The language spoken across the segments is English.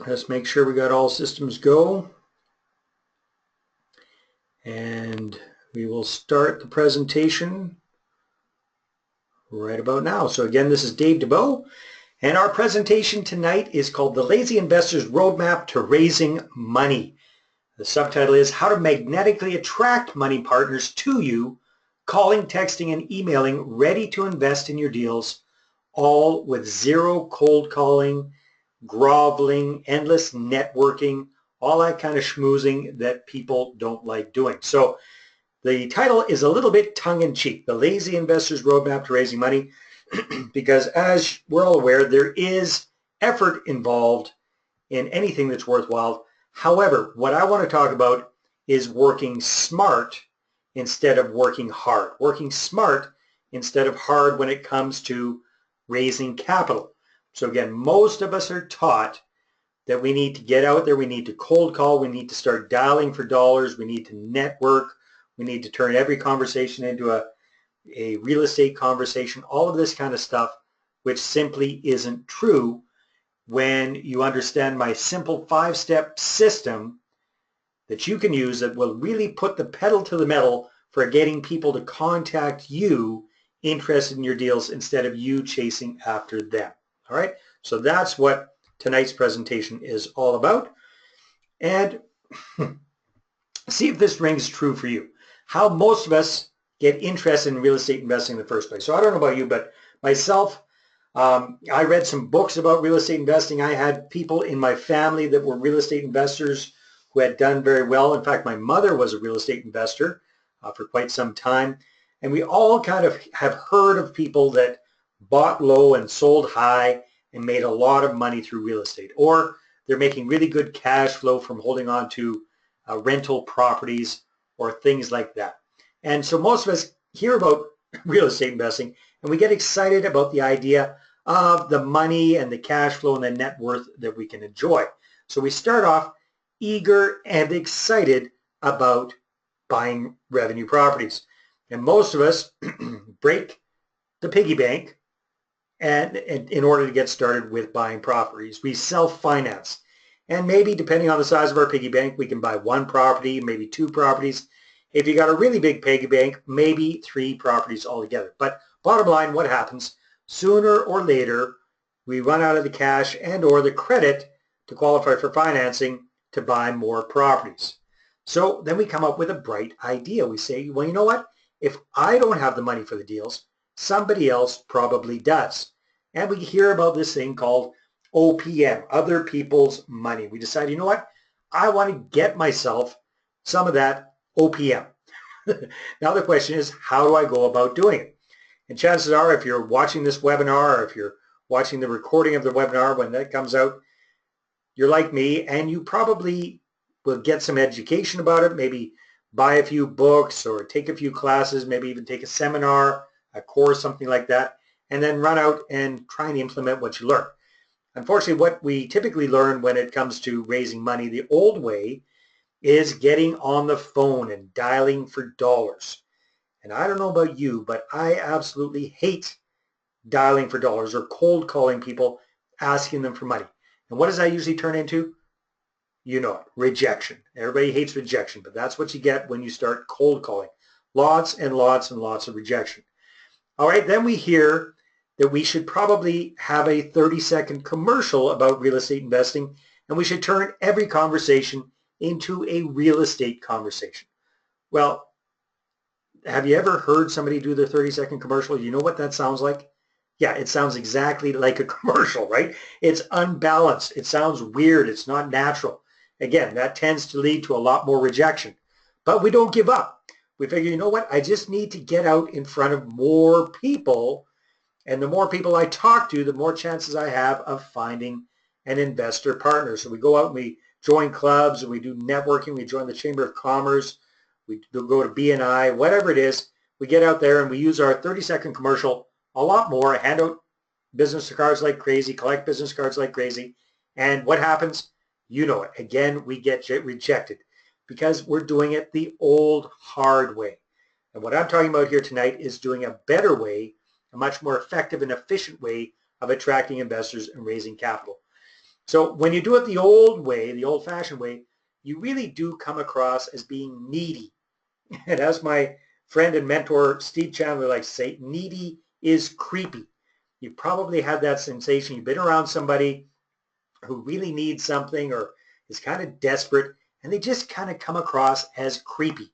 Let's make sure we got all systems go. And we will start the presentation right about now. So again, this is Dave DeBow, and our presentation tonight is called The Lazy Investor's Roadmap to Raising Money. The subtitle is How to Magnetically Attract Money Partners to You, Calling, Texting, and Emailing Ready to Invest in Your Deals, all with zero cold calling, groveling, endless networking, all that kind of schmoozing that people don't like doing. So the title is a little bit tongue-in-cheek, The Lazy Investor's Roadmap to Raising Money, because as we're all aware, there is effort involved in anything that's worthwhile. However, what I want to talk about is working smart instead of working hard. Working smart instead of hard when it comes to raising capital. So again, most of us are taught that we need to get out there, we need to cold call, we need to start dialing for dollars, we need to network, we need to turn every conversation into a real estate conversation, all of this kind of stuff, which simply isn't true when you understand my simple 5-step system that you can use that will really put the pedal to the metal for getting people to contact you interested in your deals instead of you chasing after them. All right, so that's what tonight's presentation is all about. And see if this rings true for you. How most of us get interested in real estate investing in the first place. So I don't know about you, but myself, I read some books about real estate investing. I had people in my family that were real estate investors who had done very well. In fact, my mother was a real estate investor for quite some time. And we all kind of have heard of people that bought low and sold high and made a lot of money through real estate. Or they're making really good cash flow from holding on to rental properties or things like that. And so most of us hear about real estate investing and we get excited about the idea of the money and the cash flow and the net worth that we can enjoy. So we start off eager and excited about buying revenue properties. And most of us break the piggy bank and in order to get started with buying properties. We self-finance. And maybe depending on the size of our piggy bank, we can buy one property, maybe 2 properties. If you got a really big piggy bank, maybe 3 properties altogether. But bottom line, what happens? Sooner or later, we run out of the cash and or the credit to qualify for financing to buy more properties. So then we come up with a bright idea. We say, well, you know what? If I don't have the money for the deals, somebody else probably does. And we hear about this thing called OPM, other people's money. We decide, you know what? I want to get myself some of that OPM. Now the question is, how do I go about doing it? And chances are, if you're watching this webinar or if you're watching the recording of the webinar when that comes out, you're like me and you probably will get some education about it, maybe buy a few books or take a few classes, maybe even take a seminar, a course, something like that, and then run out and try and implement what you learn. Unfortunately, what we typically learn when it comes to raising money the old way is getting on the phone and dialing for dollars. And I don't know about you, but I absolutely hate dialing for dollars or cold calling people, asking them for money. And what does that usually turn into? You know it, rejection. Everybody hates rejection, but that's what you get when you start cold calling. Lots and lots and lots of rejection. All right, then we hear that we should probably have a 30-second commercial about real estate investing, and we should turn every conversation into a real estate conversation. Well, have you ever heard somebody do their 30-second commercial? You know what that sounds like? Yeah, it sounds exactly like a commercial, right? It's unbalanced. It sounds weird. It's not natural. Again, that tends to lead to a lot more rejection. But we don't give up. We figure, you know what? I just need to get out in front of more people. And the more people I talk to, the more chances I have of finding an investor partner. So we go out and we join clubs and we do networking. We join the Chamber of Commerce. We go to BNI, whatever it is. We get out there and we use our 30-second commercial a lot more, hand out business cards like crazy, collect business cards like crazy. And what happens? You know it. Again, we get rejected because we're doing it the old hard way. And what I'm talking about here tonight is doing a better way, a much more effective and efficient way of attracting investors and raising capital. So when you do it the old way, the old-fashioned way, you really do come across as being needy. And as my friend and mentor Steve Chandler likes to say, needy is creepy. You probably had that sensation. You've been around somebody who really needs something or is kind of desperate, and they just kind of come across as creepy.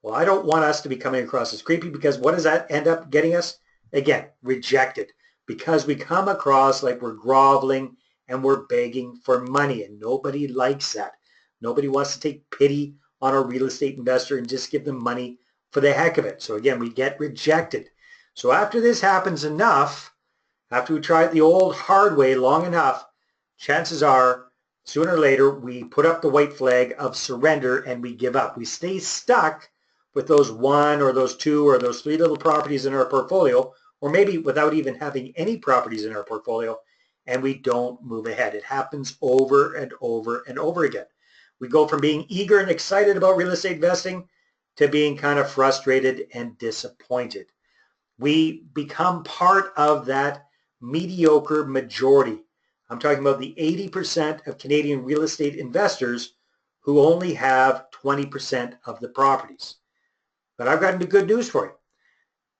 Well, I don't want us to be coming across as creepy, because what does that end up getting us? Again, rejected, because we come across like we're groveling and we're begging for money, and nobody likes that. Nobody wants to take pity on a real estate investor and just give them money for the heck of it. So again, we get rejected. So after this happens enough, after we try it the old hard way long enough, chances are sooner or later we put up the white flag of surrender and we give up. We stay stuck with those one or those two or those three little properties in our portfolio, or maybe without even having any properties in our portfolio, and we don't move ahead. It happens over and over and over again. We go from being eager and excited about real estate investing to being kind of frustrated and disappointed. We become part of that mediocre majority. I'm talking about the 80% of Canadian real estate investors who only have 20% of the properties. But I've got good news for you.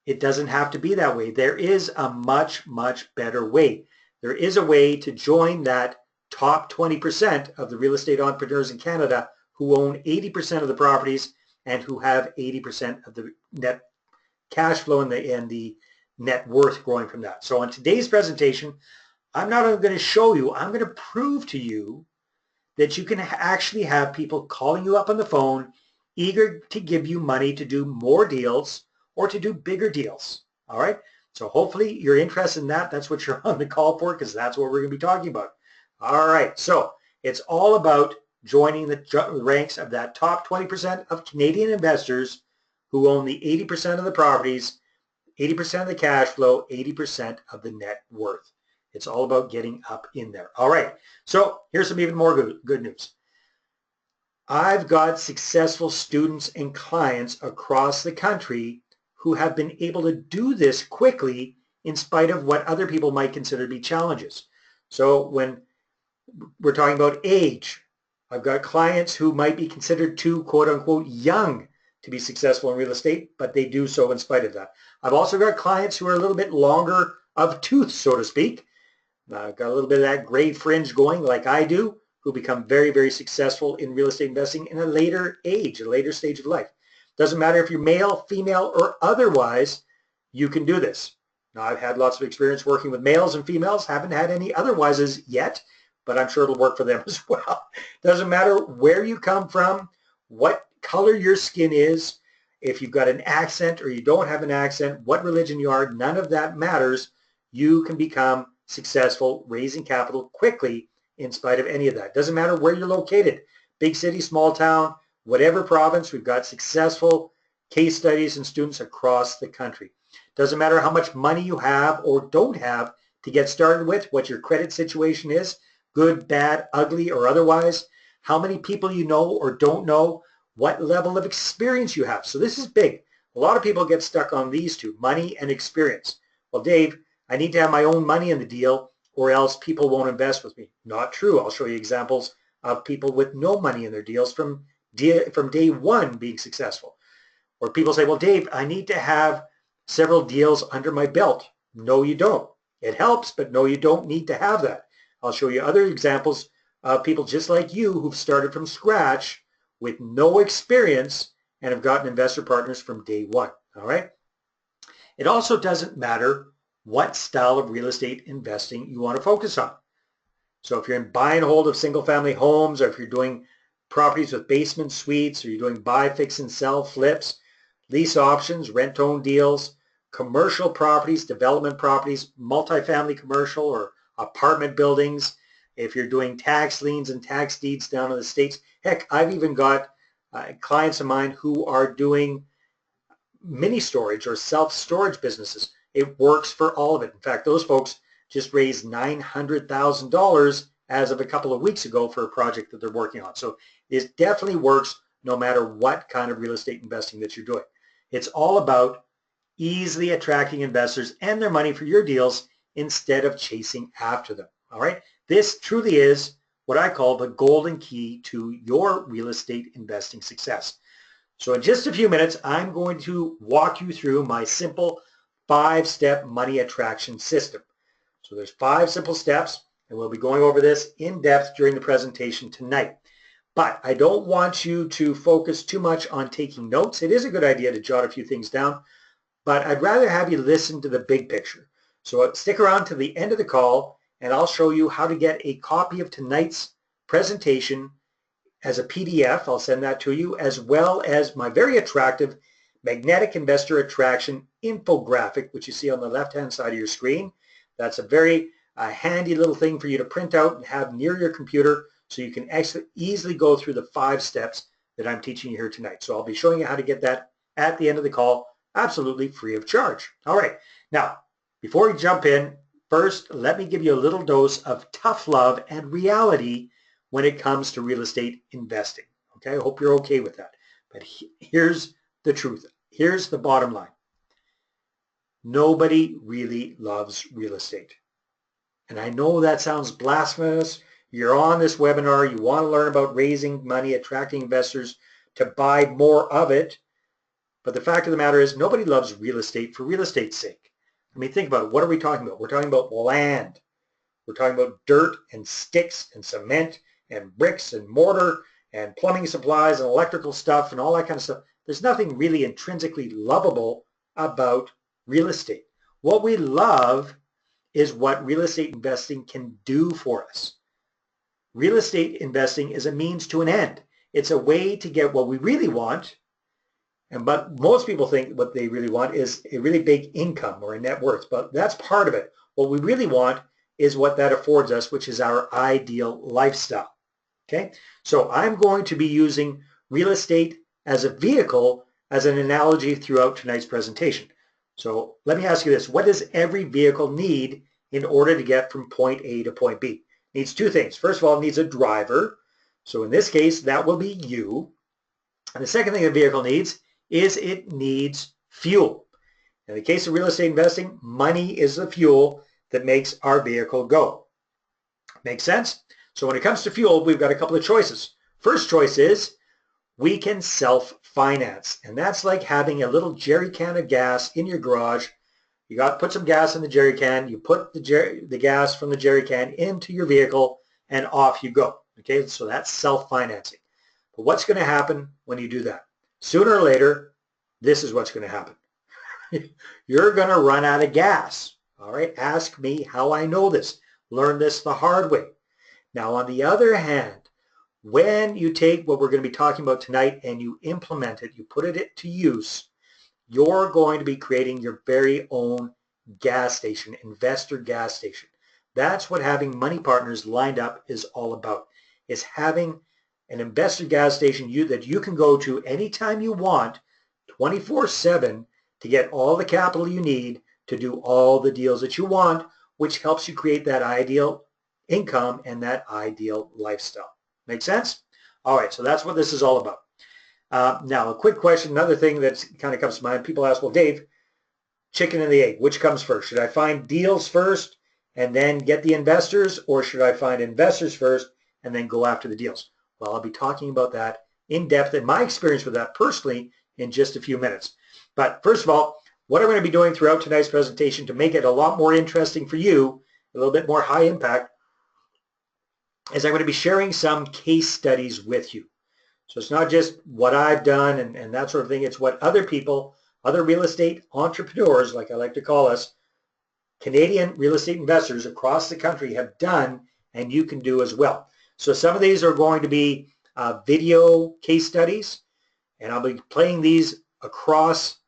It doesn't have to be that way. There is a much, much better way. There is a way to join that top 20% of the real estate entrepreneurs in Canada who own 80% of the properties and who have 80% of the net cash flow and the net worth growing from that. So on today's presentation, I'm not only going to show you, I'm going to prove to you that you can actually have people calling you up on the phone eager to give you money to do more deals or to do bigger deals. All right. So hopefully you're interested in that. That's what you're on the call for, because that's what we're going to be talking about. All right. So it's all about joining the ranks of that top 20% of Canadian investors who own the 80% of the properties, 80% of the cash flow, 80% of the net worth. It's all about getting up in there. All right. So here's some even more good news. I've got successful students and clients across the country who have been able to do this quickly in spite of what other people might consider to be challenges. So when we're talking about age, I've got clients who might be considered too, quote unquote, young to be successful in real estate, but they do so in spite of that. I've also got clients who are a little bit longer of tooth, so to speak. I've got a little bit of that gray fringe going like I do, who become very, very successful in real estate investing in a later age, a later stage of life. Doesn't matter if you're male, female, or otherwise, you can do this. Now, I've had lots of experience working with males and females, haven't had any otherwises yet, but I'm sure it'll work for them as well. Doesn't matter where you come from, what color your skin is, if you've got an accent or you don't have an accent, what religion you are, none of that matters. You can become successful raising capital quickly in spite of any of that. Doesn't matter where you're located, big city, small town, whatever province, we've got successful case studies and students across the country. Doesn't matter how much money you have or don't have to get started with, what your credit situation is, good, bad, ugly, or otherwise, how many people you know or don't know, what level of experience you have. So this is big. A lot of people get stuck on these two, money and experience. Well, Dave, I need to have my own money in the deal or else people won't invest with me. Not true. I'll show you examples of people with no money in their deals from day one being successful. Or people say, well, Dave, I need to have several deals under my belt. No, you don't. It helps, but no, you don't need to have that. I'll show you other examples of people just like you who've started from scratch with no experience and have gotten investor partners from day one. All right. It also doesn't matter what style of real estate investing you want to focus on. So if you're in buy and hold of single family homes, or if you're doing properties with basement suites, or you're doing buy, fix and sell, flips, lease options, rent-own deals, commercial properties, development properties, multifamily commercial or apartment buildings, if you're doing tax liens and tax deeds down in the States. Heck, I've even got clients of mine who are doing mini storage or self-storage businesses. It works for all of it. In fact, those folks just raised $900,000 as of a couple of weeks ago for a project that they're working on. So it definitely works no matter what kind of real estate investing that you're doing. It's all about easily attracting investors and their money for your deals instead of chasing after them. All right. This truly is what I call the golden key to your real estate investing success. So in just a few minutes, I'm going to walk you through my simple 5-step money attraction system. So there's 5 simple steps, and we'll be going over this in depth during the presentation tonight. But I don't want you to focus too much on taking notes. It is a good idea to jot a few things down, but I'd rather have you listen to the big picture. So stick around to the end of the call, and I'll show you how to get a copy of tonight's presentation as a PDF. I'll send that to you, as well as my very attractive magnetic investor attraction infographic, which you see on the left-hand side of your screen. That's a very handy little thing for you to print out and have near your computer so you can actually easily go through the 5 steps that I'm teaching you here tonight. So I'll be showing you how to get that at the end of the call, absolutely free of charge. All right, now before we jump in, first let me give you a little dose of tough love and reality when it comes to real estate investing. Okay, I hope you're okay with that. But here's the truth. Here's the bottom line. Nobody really loves real estate. And I know that sounds blasphemous. You're on this webinar, you want to learn about raising money, attracting investors to buy more of it. But the fact of the matter is nobody loves real estate for real estate's sake. I mean, think about it. What are we talking about? We're talking about land. We're talking about dirt and sticks and cement and bricks and mortar and plumbing supplies and electrical stuff and all that kind of stuff. There's nothing really intrinsically lovable about real estate. What we love is what real estate investing can do for us. Real estate investing is a means to an end. It's a way to get what we really want, but most people think what they really want is a really big income or a net worth, but that's part of it. What we really want is what that affords us, which is our ideal lifestyle. Okay, so I'm going to be using real estate as a vehicle, as an analogy throughout tonight's presentation. So let me ask you this. What does every vehicle need in order to get from point A to point B? It needs 2 things. First of all, it needs a driver. So in this case, that will be you. And the second thing a vehicle needs is it needs fuel. In the case of real estate investing, money is the fuel that makes our vehicle go. Make sense? So when it comes to fuel, we've got a couple of choices. First choice is we can self-finance. And that's like having a little jerry can of gas in your garage. You got to put some gas in the jerry can. You put the gas from the jerry can into your vehicle and off you go. Okay, so that's self-financing. But what's going to happen when you do that? Sooner or later, this is what's going to happen. You're going to run out of gas. All right, ask me how I know this. Learn this the hard way. Now, on the other hand, when you take what we're going to be talking about tonight and you implement it, you put it to use, you're going to be creating your very own gas station, investor gas station. That's what having money partners lined up is all about, is having an investor gas station that you can go to anytime you want, 24/7, to get all the capital you need to do all the deals that you want, which helps you create that ideal income and that ideal lifestyle. Make sense? All right, so that's what this is all about. Now, a quick question, another thing that kind of comes to mind. People ask, well, Dave, chicken and the egg, which comes first? Should I find deals first and then get the investors, or should I find investors first and then go after the deals? Well, I'll be talking about that in depth and my experience with that personally in just a few minutes. But first of all, what I'm going to be doing throughout tonight's presentation to make it a lot more interesting for you, a little bit more high impact, is I'm going to be sharing some case studies with you. So it's not just what I've done and that sort of thing. It's what other people, other real estate entrepreneurs, like I like to call us, Canadian real estate investors across the country have done, and you can do as well. So some of these are going to be video case studies, and I'll be playing these across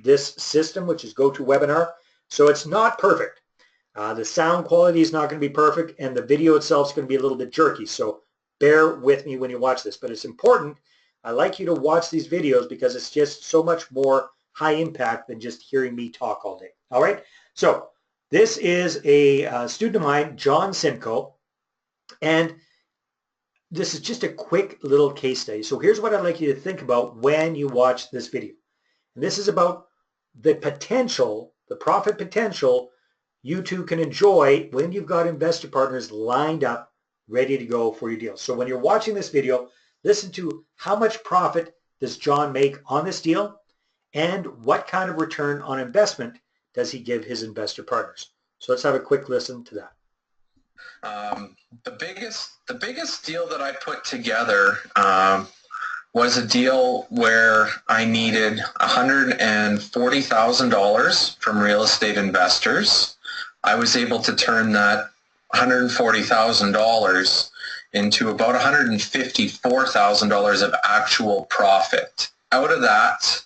this system, which is GoToWebinar. So it's not perfect. The sound quality is not going to be perfect, and the video itself is going to be a little bit jerky. So bear with me when you watch this. But it's important. I like you to watch these videos because it's just so much more high impact than just hearing me talk all day. All right? So this is a student of mine, John Simcoe, and this is just a quick little case study. So here's what I'd like you to think about when you watch this video. And this is about the potential, the profit potential you too can enjoy when you've got investor partners lined up, ready to go for your deal. So when you're watching this video, listen to how much profit does John make on this deal and what kind of return on investment does he give his investor partners. So let's have a quick listen to that. The biggest deal that I put together was a deal where I needed $140,000 from real estate investors. I was able to turn that $140,000 into about $154,000 of actual profit. Out of that,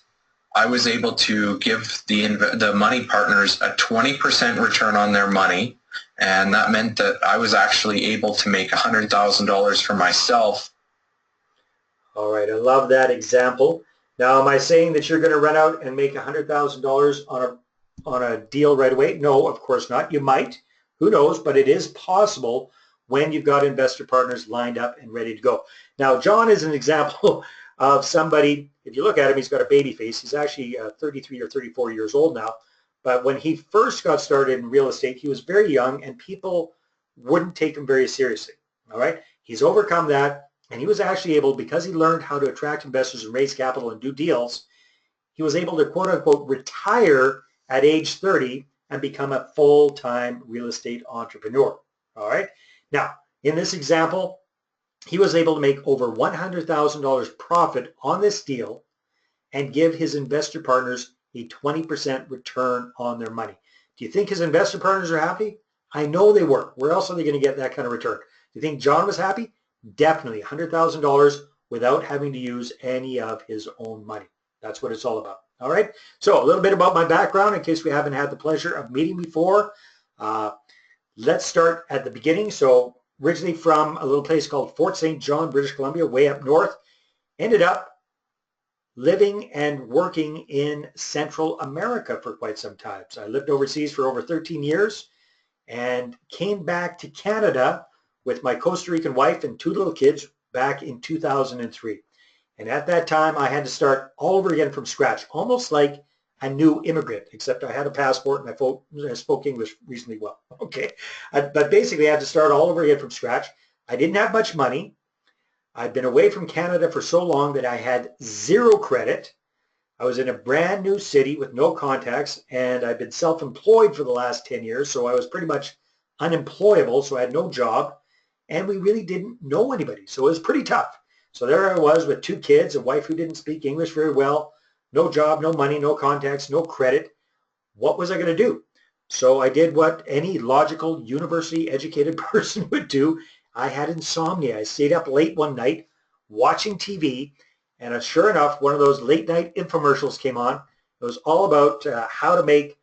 I was able to give the money partners a 20% return on their money, and that meant that I was actually able to make $100,000 for myself. All right, I love that example. Now, am I saying that you're going to run out and make $100,000 on a deal right away? No, of course not. You might. Who knows? But it is possible when you've got investor partners lined up and ready to go. Now, John is an example of somebody, if you look at him, he's got a baby face. He's actually 33 or 34 years old now. But when he first got started in real estate, he was very young and people wouldn't take him very seriously. All right. He's overcome that. And he was actually able, because he learned how to attract investors and raise capital and do deals, he was able to, quote unquote, retire at age 30 and become a full-time real estate entrepreneur. All right. Now, in this example, he was able to make over $100,000 profit on this deal and give his investor partners a 20% return on their money. Do you think his investor partners are happy? I know they were. Where else are they going to get that kind of return? Do you think John was happy? Definitely $100,000 without having to use any of his own money. That's what it's all about. All right. So a little bit about my background in case we haven't had the pleasure of meeting before. Let's start at the beginning. So originally from a little place called Fort St. John, British Columbia, way up north. Ended up living and working in Central America for quite some time. So I lived overseas for over 13 years and came back to Canada with my Costa Rican wife and 2 little kids back in 2003. And at that time, I had to start all over again from scratch, almost like a new immigrant, except I had a passport and I spoke English reasonably well. Okay, but basically I had to start all over again from scratch. I didn't have much money. I'd been away from Canada for so long that I had 0 credit. I was in a brand new city with no contacts, and I'd been self-employed for the last 10 years, so I was pretty much unemployable, so I had no job. And we really didn't know anybody, so it was pretty tough. So there I was with 2 kids, a wife who didn't speak English very well, no job, no money, no contacts, no credit. What was I going to do? So I did what any logical, university-educated person would do. I had insomnia. I stayed up late one night watching TV, and sure enough, one of those late-night infomercials came on. It was all about how to make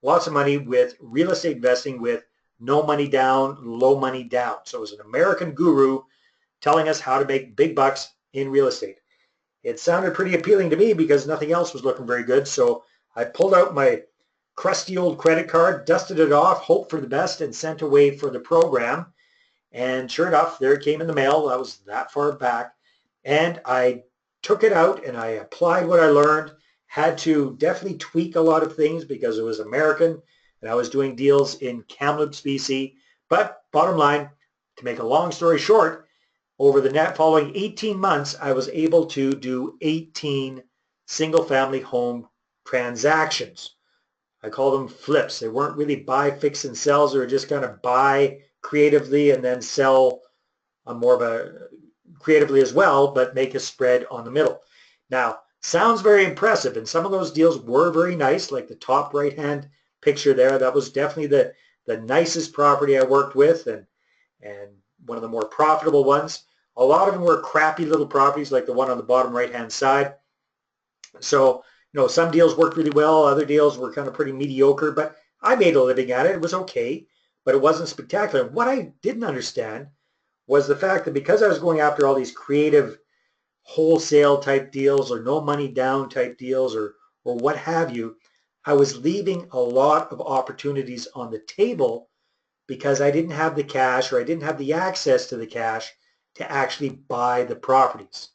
lots of money with real estate investing with no money down, low money down. So it was an American guru telling us how to make big bucks in real estate. It sounded pretty appealing to me because nothing else was looking very good. So I pulled out my crusty old credit card, dusted it off, hoped for the best, and sent away for the program. And sure enough, there it came in the mail. I was that far back. And I took it out and I applied what I learned. Had to definitely tweak a lot of things because it was American. And I was doing deals in Kamloops, BC. But bottom line, to make a long story short, over the following 18 months, I was able to do 18 single-family home transactions. I call them flips. They weren't really buy, fix, and sells. They were just kind of buy creatively and then sell on more of a creatively as well, but make a spread on the middle. Now, sounds very impressive, and some of those deals were very nice, like the top right-hand picture there. That was definitely the nicest property I worked with and one of the more profitable ones. A lot of them were crappy little properties like the one on the bottom right-hand side. So, some deals worked really well. Other deals were kind of pretty mediocre, but I made a living at it. It was okay, but it wasn't spectacular. What I didn't understand was the fact that because I was going after all these creative wholesale type deals or no money down type deals or what have you, I was leaving a lot of opportunities on the table because I didn't have the cash or I didn't have the access to the cash to actually buy the properties.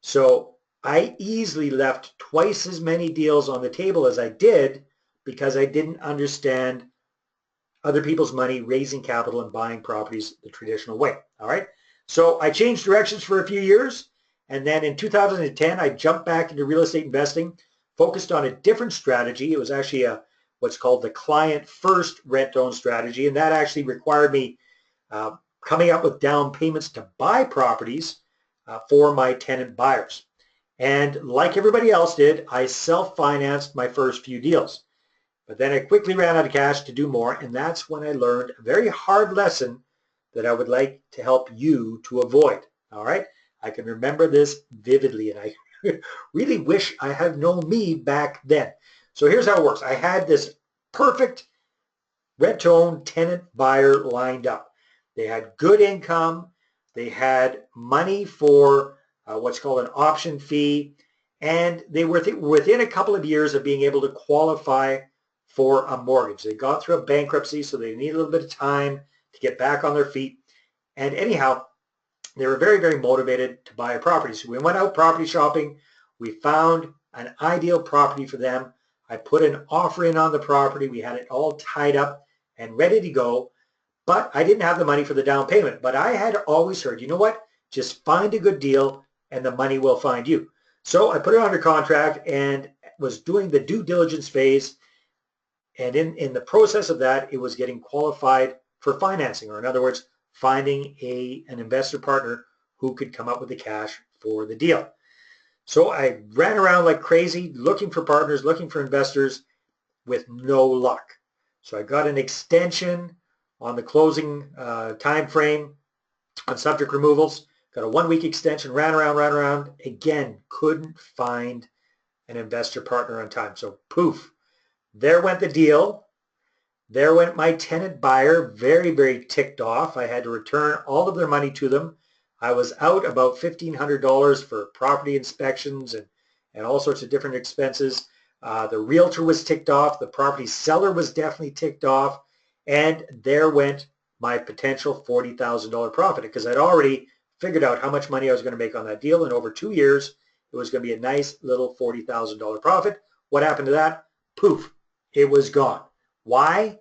So I easily left twice as many deals on the table as I did because I didn't understand other people's money, raising capital and buying properties the traditional way. All right. So I changed directions for a few years. And then in 2010, I jumped back into real estate investing, focused on a different strategy. It was actually what's called the client first rent own strategy. And that actually required me coming up with down payments to buy properties for my tenant buyers. And like everybody else did, I self-financed my first few deals. But then I quickly ran out of cash to do more, and that's when I learned a very hard lesson that I would like to help you to avoid. All right? I can remember this vividly, and I really wish I had known me back then. So here's how it works. I had this perfect rent-to-own tenant buyer lined up. They had good income. They had money for what's called an option fee, and they were within a couple of years of being able to qualify for a mortgage. They got through a bankruptcy, so they need a little bit of time to get back on their feet. And anyhow, they were very, very motivated to buy a property. So we went out property shopping. We found an ideal property for them. I put an offer in on the property. We had it all tied up and ready to go. But I didn't have the money for the down payment. But I had always heard, you know what? Just find a good deal and the money will find you. So I put it under contract and was doing the due diligence phase. And in the process of that, it was getting qualified for financing, or in other words, finding an investor partner who could come up with the cash for the deal. So I ran around like crazy, looking for partners, looking for investors with no luck. So I got an extension on the closing time frame on subject removals, got a 1 week extension, ran around, again, couldn't find an investor partner on time. So poof. There went the deal. There went my tenant buyer, very, very ticked off. I had to return all of their money to them. I was out about $1,500 for property inspections and all sorts of different expenses. The realtor was ticked off. The property seller was definitely ticked off. And there went my potential $40,000 profit, because I'd already figured out how much money I was going to make on that deal. And over 2 years, it was going to be a nice little $40,000 profit. What happened to that? Poof. It was gone. Why?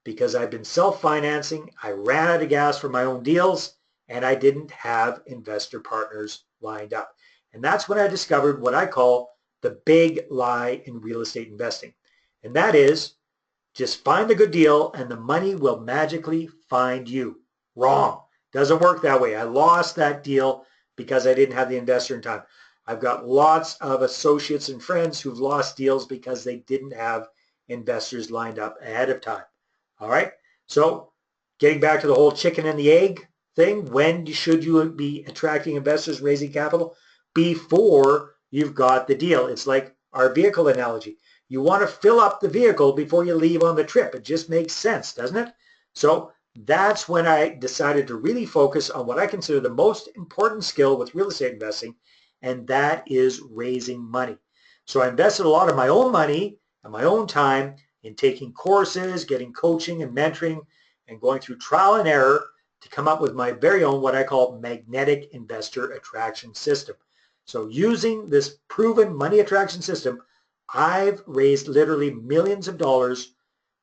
Because I've been self-financing. I ran out of gas for my own deals, and I didn't have investor partners lined up. And that's when I discovered what I call the big lie in real estate investing. And that is, just find a good deal and the money will magically find you. Wrong. Doesn't work that way. I lost that deal because I didn't have the investor in time. I've got lots of associates and friends who've lost deals because they didn't have investors lined up ahead of time. All right. So getting back to the whole chicken and the egg thing, when should you be attracting investors, raising capital? Before you've got the deal. It's like our vehicle analogy. You want to fill up the vehicle before you leave on the trip. It just makes sense, doesn't it? So that's when I decided to really focus on what I consider the most important skill with real estate investing, and that is raising money. So I invested a lot of my own money and my own time in taking courses, getting coaching and mentoring, and going through trial and error to come up with my very own, what I call, magnetic investor attraction system. So using this proven money attraction system, I've raised literally millions of dollars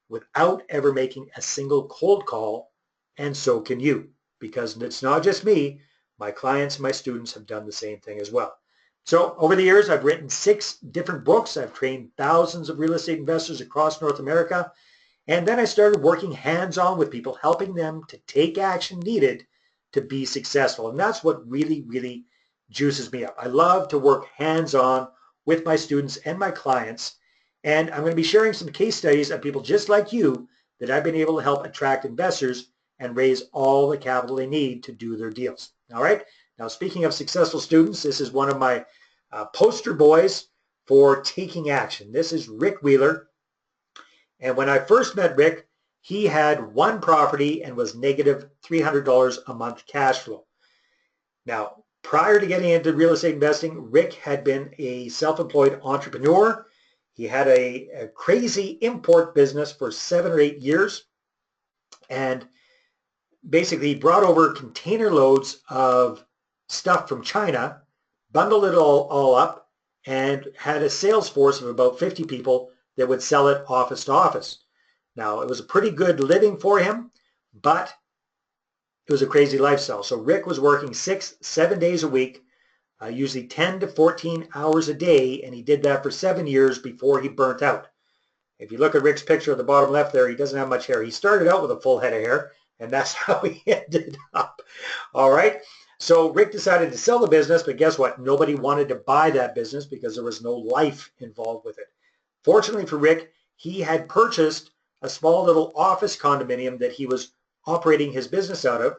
without ever making a single cold call, and so can you, because it's not just me. My clients and my students have done the same thing as well. So over the years, I've written 6 different books. I've trained thousands of real estate investors across North America. And then I started working hands-on with people, helping them to take action needed to be successful. And that's what really, really juices me up. I love to work hands-on with my students and my clients. And I'm going to be sharing some case studies of people just like you that I've been able to help attract investors and raise all the capital they need to do their deals. All right. Now, speaking of successful students, this is one of my poster boys for taking action. This is Rick Wheeler. And when I first met Rick, he had 1 property and was negative $300 a month cash flow. Now, prior to getting into real estate investing, Rick had been a self-employed entrepreneur. He had a crazy import business for 7 or 8 years. And basically, he brought over container loads of stuff from China, bundled it all up, and had a sales force of about 50 people that would sell it office to office. Now, it was a pretty good living for him, but it was a crazy lifestyle. So Rick was working 6-7 days a week, usually 10 to 14 hours a day, and he did that for 7 years before he burnt out. If you look at Rick's picture at the bottom left there, he doesn't have much hair. He started out with a full head of hair, and that's how he ended up. All right. So Rick decided to sell the business, but guess what? Nobody wanted to buy that business because there was no life involved with it. Fortunately for Rick, he had purchased a small little office condominium that he was operating his business out of,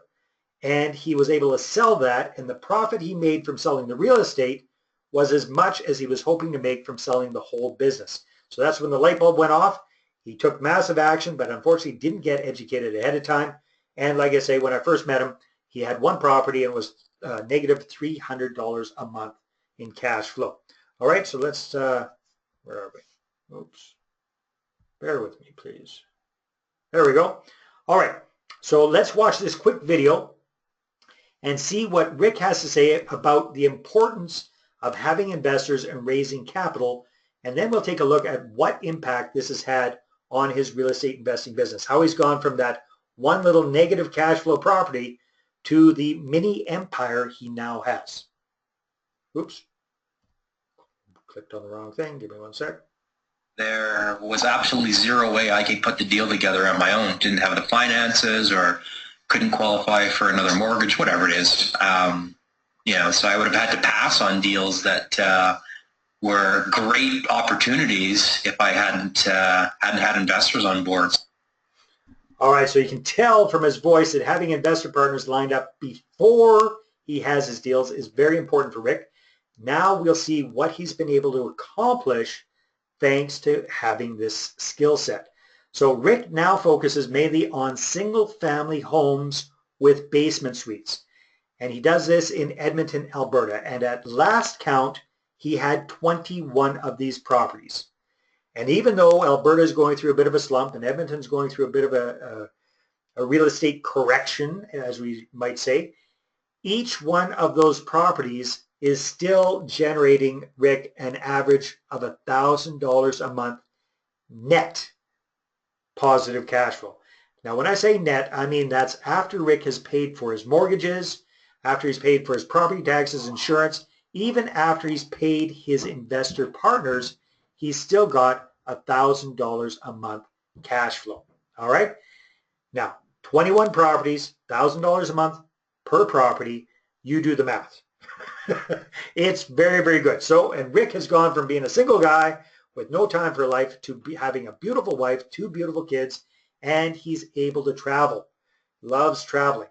and he was able to sell that, and the profit he made from selling the real estate was as much as he was hoping to make from selling the whole business. So that's when the light bulb went off. He took massive action, but unfortunately didn't get educated ahead of time. And like I say, when I first met him, he had one property and was negative $300 a month in cash flow. All right, so let's, where are we? Oops. Bear with me, please. There we go. All right, so let's watch this quick video and see what Rick has to say about the importance of having investors and raising capital. And then we'll take a look at what impact this has had on his real estate investing business, how he's gone from that one little negative cash flow property to the mini empire he now has. Oops. Clicked on the wrong thing. Give me one sec. There was absolutely zero way I could put the deal together on my own. Didn't have the finances or couldn't qualify for another mortgage, whatever it is. So I would have had to pass on deals that were great opportunities if I hadn't had investors on board. All right, so you can tell from his voice that having investor partners lined up before he has his deals is very important for Rick. Now we'll see what he's been able to accomplish thanks to having this skill set. So Rick now focuses mainly on single-family homes with basement suites. And he does this in Edmonton, Alberta. And at last count, he had 21 of these properties. And even though Alberta is going through a bit of a slump and Edmonton's going through a bit of a real estate correction, as we might say, each one of those properties is still generating Rick an average of $1,000 a month net positive cash flow. Now, when I say net, I mean that's after Rick has paid for his mortgages, after he's paid for his property taxes, insurance, even after he's paid his investor partners, he's still got $1,000 a month cash flow. All right. Now, 21 properties, $1,000 a month per property. You do the math. It's very, very good. So, and Rick has gone from being a single guy with no time for life to having a beautiful wife, 2 beautiful kids, and he's able to travel. Loves traveling.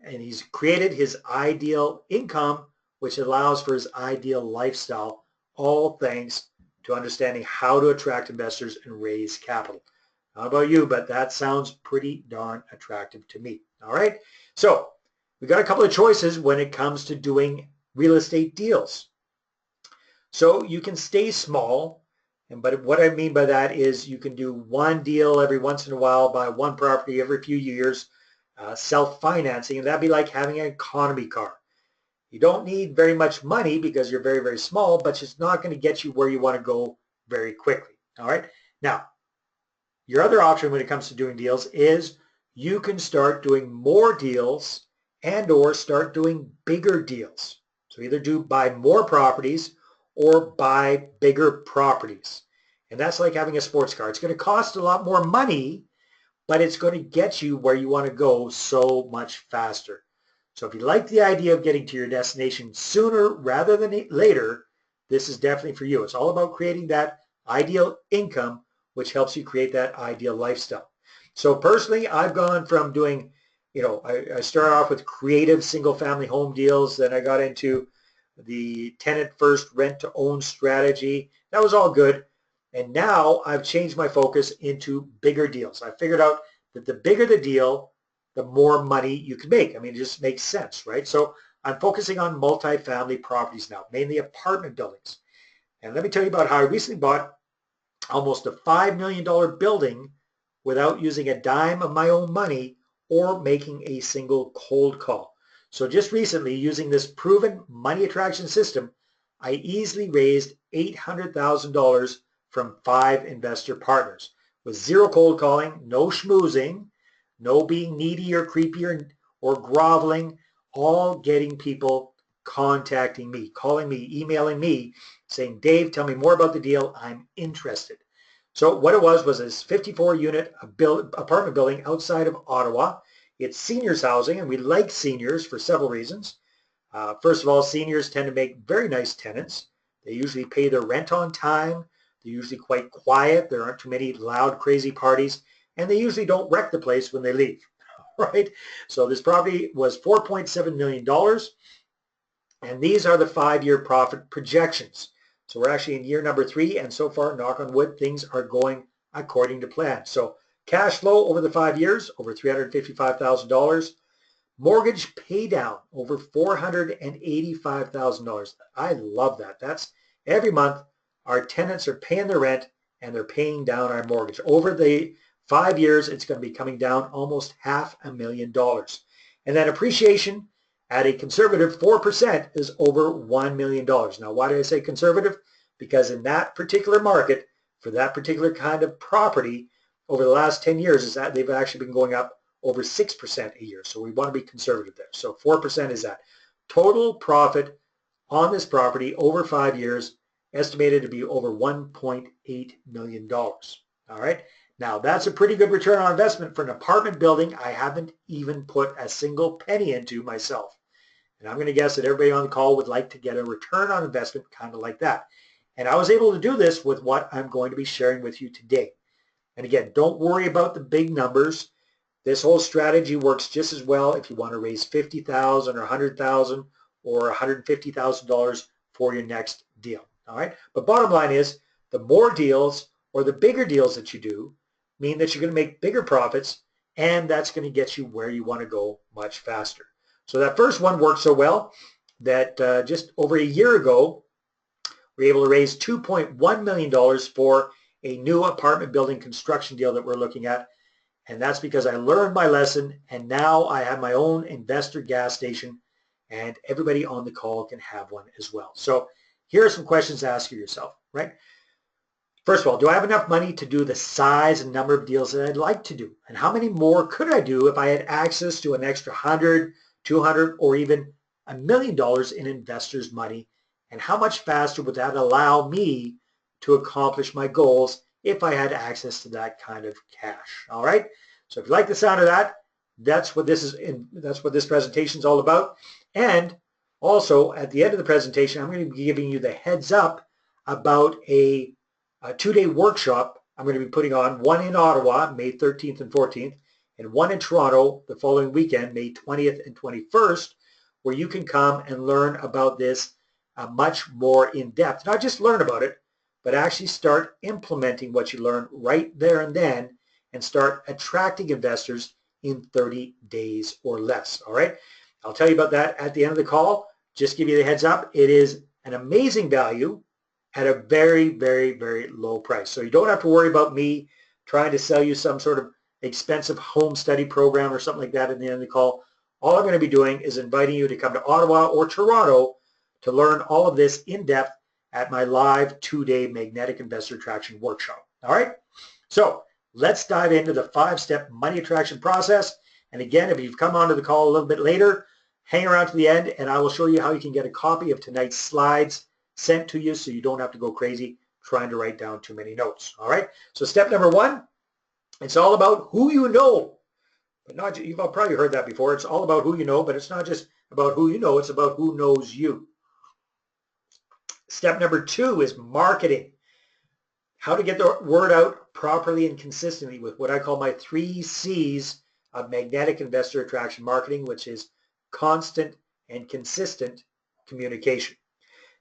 And he's created his ideal income, which allows for his ideal lifestyle, all thanks to understanding how to attract investors and raise capital. How about you? But that sounds pretty darn attractive to me. All right. So we got a couple of choices when it comes to doing real estate deals. So you can stay small. But what I mean by that is you can do one deal every once in a while, buy one property every few years, self-financing, and that'd be like having an economy car. You don't need very much money because you're very, very small, but it's not going to get you where you want to go very quickly. All right. Now, your other option when it comes to doing deals is you can start doing more deals and or start doing bigger deals. So either buy more properties or buy bigger properties. And that's like having a sports car. It's going to cost a lot more money, but it's going to get you where you want to go so much faster. So if you like the idea of getting to your destination sooner rather than later, this is definitely for you. It's all about creating that ideal income, which helps you create that ideal lifestyle. So personally, I've gone from doing, I started off with creative single-family home deals. Then I got into the tenant first rent to own strategy. That was all good. And now I've changed my focus into bigger deals. I figured out that the bigger the deal, the more money you can make. I mean, it just makes sense, right? So I'm focusing on multifamily properties now, mainly apartment buildings. And let me tell you about how I recently bought almost a $5 million building without using a dime of my own money or making a single cold call. So just recently, using this proven money attraction system, I easily raised $800,000 from 5 investor partners, with zero cold calling, no schmoozing, no being needy or creepy or groveling, all getting people contacting me, calling me, emailing me, saying, Dave, tell me more about the deal. I'm interested. So what it was this 54-unit apartment building outside of Ottawa. It's seniors housing, and we like seniors for several reasons. First of all, seniors tend to make very nice tenants. They usually pay their rent on time. They're usually quite quiet. There aren't too many loud, crazy parties, and they usually don't wreck the place when they leave, right? So this property was $4.7 million, and these are the 5-year profit projections. So we're actually in year number 3, and so far, knock on wood, things are going according to plan. So cash flow over the 5 years, over $355,000. Mortgage pay down, over $485,000. I love that. That's every month our tenants are paying their rent and they're paying down our mortgage. Over the 5 years, it's going to be coming down almost $500,000. And then appreciation at a conservative 4% is over $1 million. Now, why do I say conservative? Because in that particular market, for that particular kind of property, over the last 10 years, is that they've actually been going up over 6% a year. So we want to be conservative there. So 4% is that. Total profit on this property over 5 years estimated to be over $1.8 million. All right. Now that's a pretty good return on investment for an apartment building I haven't even put a single penny into myself. And I'm going to guess that everybody on the call would like to get a return on investment kind of like that. And I was able to do this with what I'm going to be sharing with you today. And again, don't worry about the big numbers. This whole strategy works just as well if you want to raise $50,000 or $100,000 or $150,000 for your next deal. All right. But bottom line is the more deals or the bigger deals that you do mean that you're going to make bigger profits, and that's going to get you where you want to go much faster. So that first one worked so well that just over a year ago, we were able to raise $2.1 million for a new apartment building construction deal that we're looking at. And that's because I learned my lesson, and now I have my own investor gas station, and everybody on the call can have one as well. So here are some questions to ask yourself, right? First of all, do I have enough money to do the size and number of deals that I'd like to do? And how many more could I do if I had access to an extra 100, 200, or even $1 million in investors' money? And how much faster would that allow me to accomplish my goals if I had access to that kind of cash? All right. So if you like the sound of that, that's what this presentation is all about. And also at the end of the presentation, I'm going to be giving you the heads up about a 2-day workshop I'm going to be putting on, one in Ottawa, May 13th and 14th, and one in Toronto the following weekend, May 20th and 21st, where you can come and learn about this much more in depth. Not just learn about it, but actually start implementing what you learn right there and then, and start attracting investors in 30 days or less. All right. I'll tell you about that at the end of the call. Just give you the heads up. It is an amazing value at a very, very, very low price. So you don't have to worry about me trying to sell you some sort of expensive home study program or something like that at the end of the call. All I'm going to be doing is inviting you to come to Ottawa or Toronto to learn all of this in depth at my live 2-day magnetic investor attraction workshop. All right. So let's dive into the 5-step money attraction process. And again, if you've come onto the call a little bit later, hang around to the end and I will show you how you can get a copy of tonight's slides sent to you so you don't have to go crazy trying to write down too many notes. All right. So step number 1, it's all about who you know. But not, you've probably heard that before. It's all about who you know, but it's not just about who you know, it's about who knows you. Step number 2 is marketing. How to get the word out properly and consistently with what I call my 3 C's of magnetic investor attraction marketing, which is constant and consistent communication.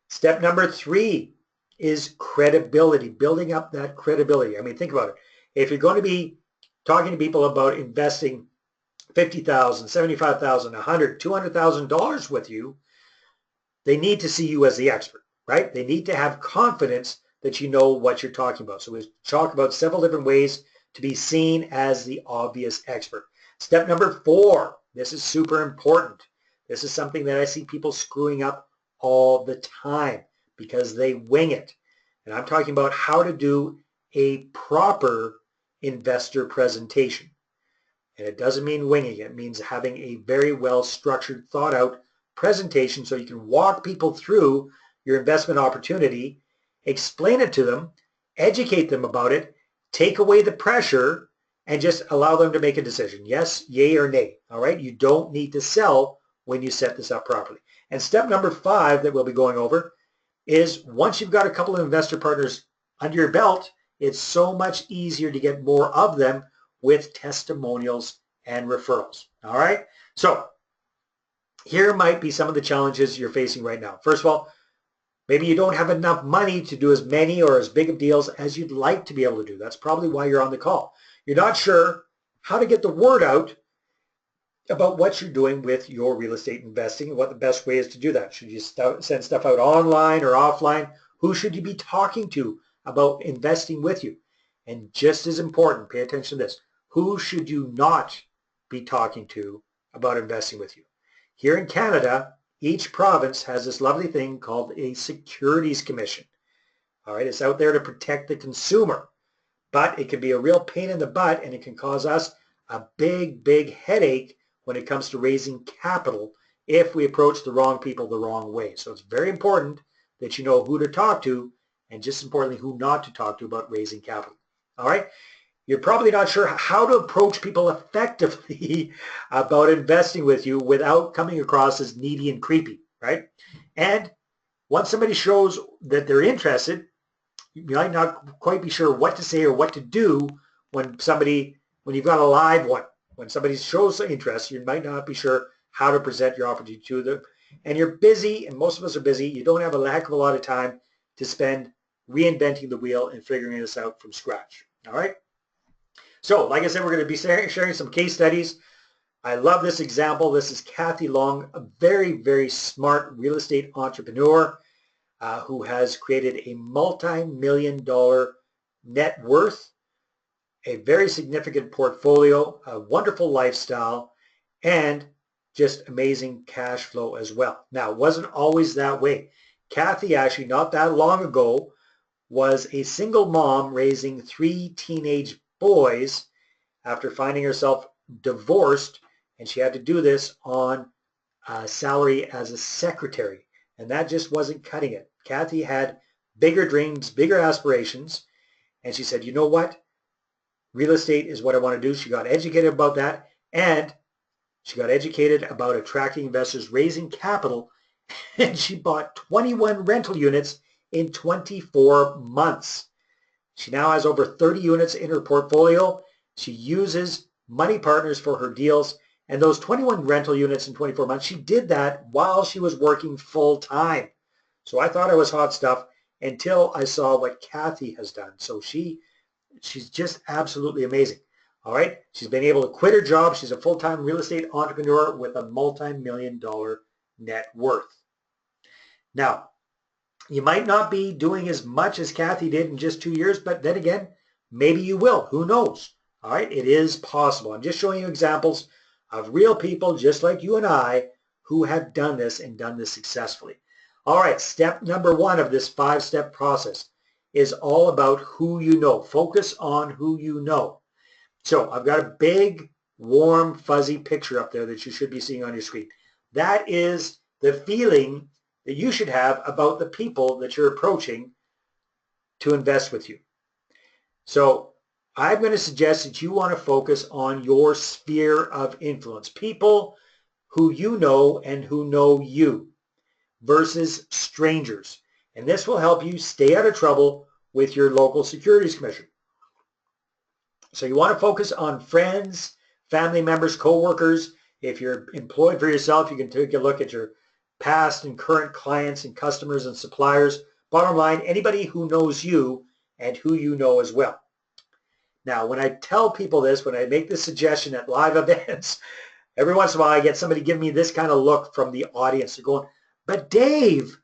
Step number 3 is credibility, building up that credibility. I mean, think about it. If you're going to be talking to people about investing $50,000, $75,000, $100,000, $200,000 with you, they need to see you as the expert, right? They need to have confidence that you know what you're talking about. So we talk about several different ways to be seen as the obvious expert. Step number 4, this is super important. This is something that I see people screwing up all the time because they wing it. And I'm talking about how to do a proper investor presentation. And it doesn't mean winging it. It means having a very well structured, thought out presentation so you can walk people through your investment opportunity, explain it to them, educate them about it, take away the pressure, and just allow them to make a decision. Yes, yay, or nay. All right. You don't need to sell when you set this up properly. And step number 5 that we'll be going over is once you've got a couple of investor partners under your belt, it's so much easier to get more of them with testimonials and referrals. All right. So here might be some of the challenges you're facing right now. First of all, maybe you don't have enough money to do as many or as big of deals as you'd like to be able to do. That's probably why you're on the call. You're not sure how to get the word out about what you're doing with your real estate investing and what the best way is to do that. Should you send stuff out online or offline? Who should you be talking to about investing with you? And just as important, pay attention to this. Who should you not be talking to about investing with you? Here in Canada, each province has this lovely thing called a Securities Commission. All right, it's out there to protect the consumer, but it can be a real pain in the butt, and it can cause us a big, big headache when it comes to raising capital if we approach the wrong people the wrong way. So it's very important that you know who to talk to, and just importantly, who not to talk to about raising capital. All right? You're probably not sure how to approach people effectively about investing with you without coming across as needy and creepy, right? And once somebody shows that they're interested, you might not quite be sure what to say or what to do when you've got a live one. When somebody shows interest, you might not be sure how to present your opportunity to them. And you're busy, and most of us are busy. You don't have a heck of a lot of time to spend reinventing the wheel and figuring this out from scratch. All right? So, like I said, we're going to be sharing some case studies. I love this example. This is Kathy Long, a very, very smart real estate entrepreneur who has created a multi-million-dollar net worth, a very significant portfolio, a wonderful lifestyle, and just amazing cash flow as well. Now, it wasn't always that way. Kathy actually, not that long ago, was a single mom raising 3 teenage boys after finding herself divorced, and she had to do this on a salary as a secretary, and that just wasn't cutting it. Kathy had bigger dreams, bigger aspirations, and she said, you know what? Real estate is what I want to do. She got educated about that, and she got educated about attracting investors, raising capital, and she bought 21 rental units in 24 months. She now has over 30 units in her portfolio. She uses money partners for her deals, and those 21 rental units in 24 months, she did that while she was working full time. So I thought I was hot stuff until I saw what Kathy has done. So she's just absolutely amazing. All right. She's been able to quit her job. She's a full-time real estate entrepreneur with a multi-million-dollar net worth. Now, you might not be doing as much as Kathy did in just 2 years, but then again, maybe you will. Who knows? All right. It is possible. I'm just showing you examples of real people just like you and I who have done this and done this successfully. All right. Step number 1 of this 5-step process is all about who you know. Focus on who you know. So I've got a big, warm, fuzzy picture up there that you should be seeing on your screen. That is the feeling that you should have about the people that you're approaching to invest with you. So I'm going to suggest that you want to focus on your sphere of influence, people who you know and who know you versus strangers. And this will help you stay out of trouble with your local securities commission. So you want to focus on friends, family members, co-workers. If you're employed for yourself, you can take a look at your past and current clients and customers and suppliers. Bottom line, anybody who knows you and who you know as well. Now, when I tell people this, when I make this suggestion at live events, every once in a while I get somebody give me this kind of look from the audience. They're going, but Dave,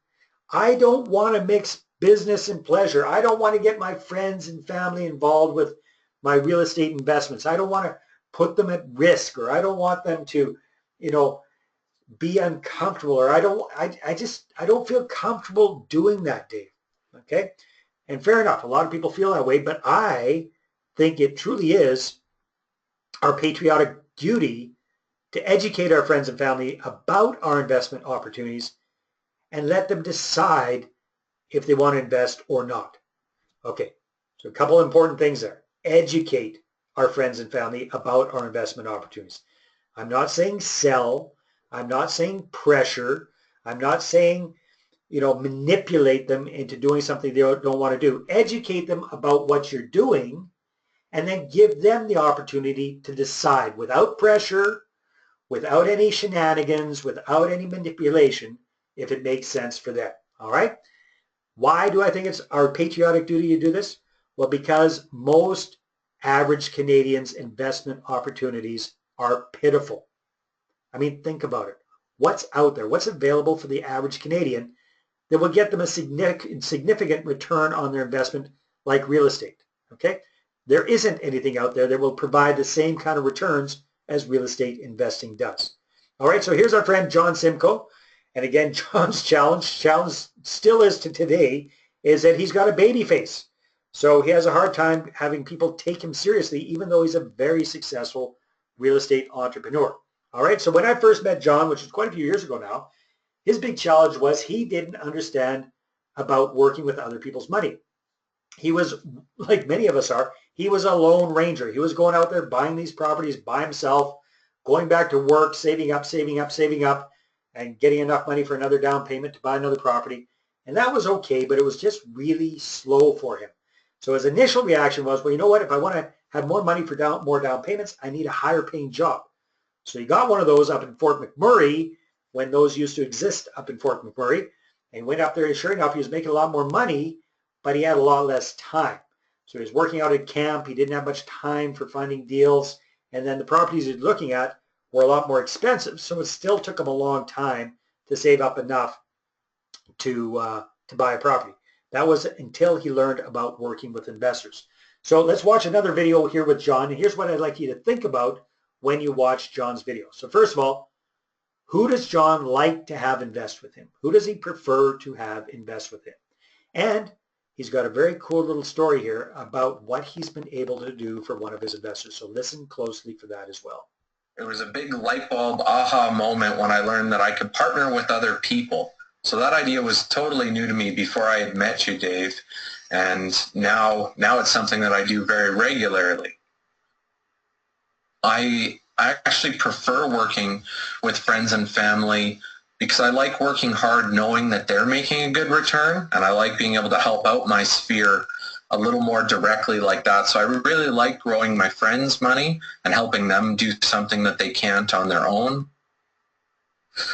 I don't want to mix business and pleasure. I don't want to get my friends and family involved with my real estate investments. I don't want to put them at risk, or I don't want them to, be uncomfortable, or I don't feel comfortable doing that, Dave. Okay? And fair enough. A lot of people feel that way, but I think it truly is our patriotic duty to educate our friends and family about our investment opportunities and let them decide if they want to invest or not. Okay, so a couple of important things there. Educate our friends and family about our investment opportunities. I'm not saying sell. I'm not saying pressure. I'm not saying, manipulate them into doing something they don't want to do. Educate them about what you're doing and then give them the opportunity to decide without pressure, without any shenanigans, without any manipulation, if it makes sense for them. All right? Why do I think it's our patriotic duty to do this? Well, because most average Canadians' investment opportunities are pitiful. I mean, think about it. What's out there? What's available for the average Canadian that will get them a significant return on their investment like real estate? Okay? There isn't anything out there that will provide the same kind of returns as real estate investing does. All right, so here's our friend John Simcoe. And again, John's challenge still is to today, is that he's got a baby face. So he has a hard time having people take him seriously, even though he's a very successful real estate entrepreneur. All right, so when I first met John, which was quite a few years ago now, his big challenge was he didn't understand about working with other people's money. He was, like many of us are, he was a lone ranger. He was going out there buying these properties by himself, going back to work, saving up, and getting enough money for another down payment to buy another property. And that was okay, but it was just really slow for him. So his initial reaction was, well, you know what? If I want to have more money for more down payments, I need a higher paying job. So he got one of those up in Fort McMurray when those used to exist up in Fort McMurray, and went up there, and sure enough, he was making a lot more money, but he had a lot less time. So he was working out at camp. He didn't have much time for finding deals. And then the properties he was looking at were a lot more expensive. So it still took him a long time to save up enough to buy a property. That was until he learned about working with investors. So let's watch another video here with John. And here's what I'd like you to think about when you watch John's video. So first of all, who does John like to have invest with him? Who does he prefer to have invest with him? And he's got a very cool little story here about what he's been able to do for one of his investors. So listen closely for that as well. It was a big light bulb aha moment when I learned that I could partner with other people. So that idea was totally new to me before I had met you, Dave. And now it's something that I do very regularly. I actually prefer working with friends and family because I like working hard knowing that they're making a good return, and I like being able to help out my sphere a little more directly like that. So I really like growing my friends' money and helping them do something that they can't on their own.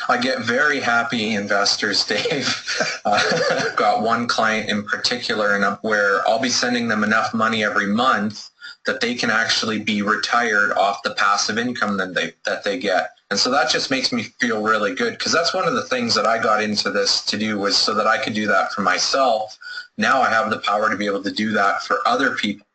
I get very happy investors, Dave. I've got one client in particular where I'll be sending them enough money every month that they can actually be retired off the passive income that they get. And so that just makes me feel really good, because that's one of the things that I got into this to do, was so that I could do that for myself. Now I have the power to be able to do that for other people.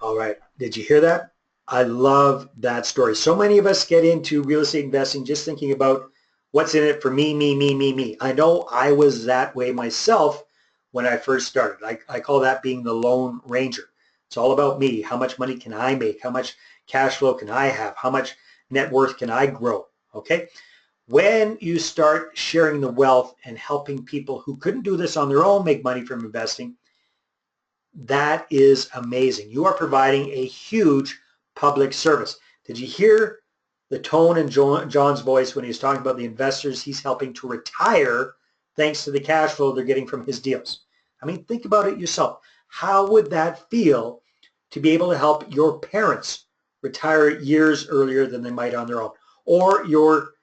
All right. Did you hear that? I love that story. So many of us get into real estate investing just thinking about what's in it for me, me. I know I was that way myself when I first started. I call that being the Lone Ranger. It's all about me. How much money can I make? How much cash flow can I have? How much net worth can I grow? Okay? When you start sharing the wealth and helping people who couldn't do this on their own make money from investing, that is amazing. You are providing a huge public service. Did you hear the tone in John's voice when he was talking about the investors he's helping to retire thanks to the cash flow they're getting from his deals? I mean, think about it yourself. How would that feel to be able to help your parents retire years earlier than they might on their own? Or your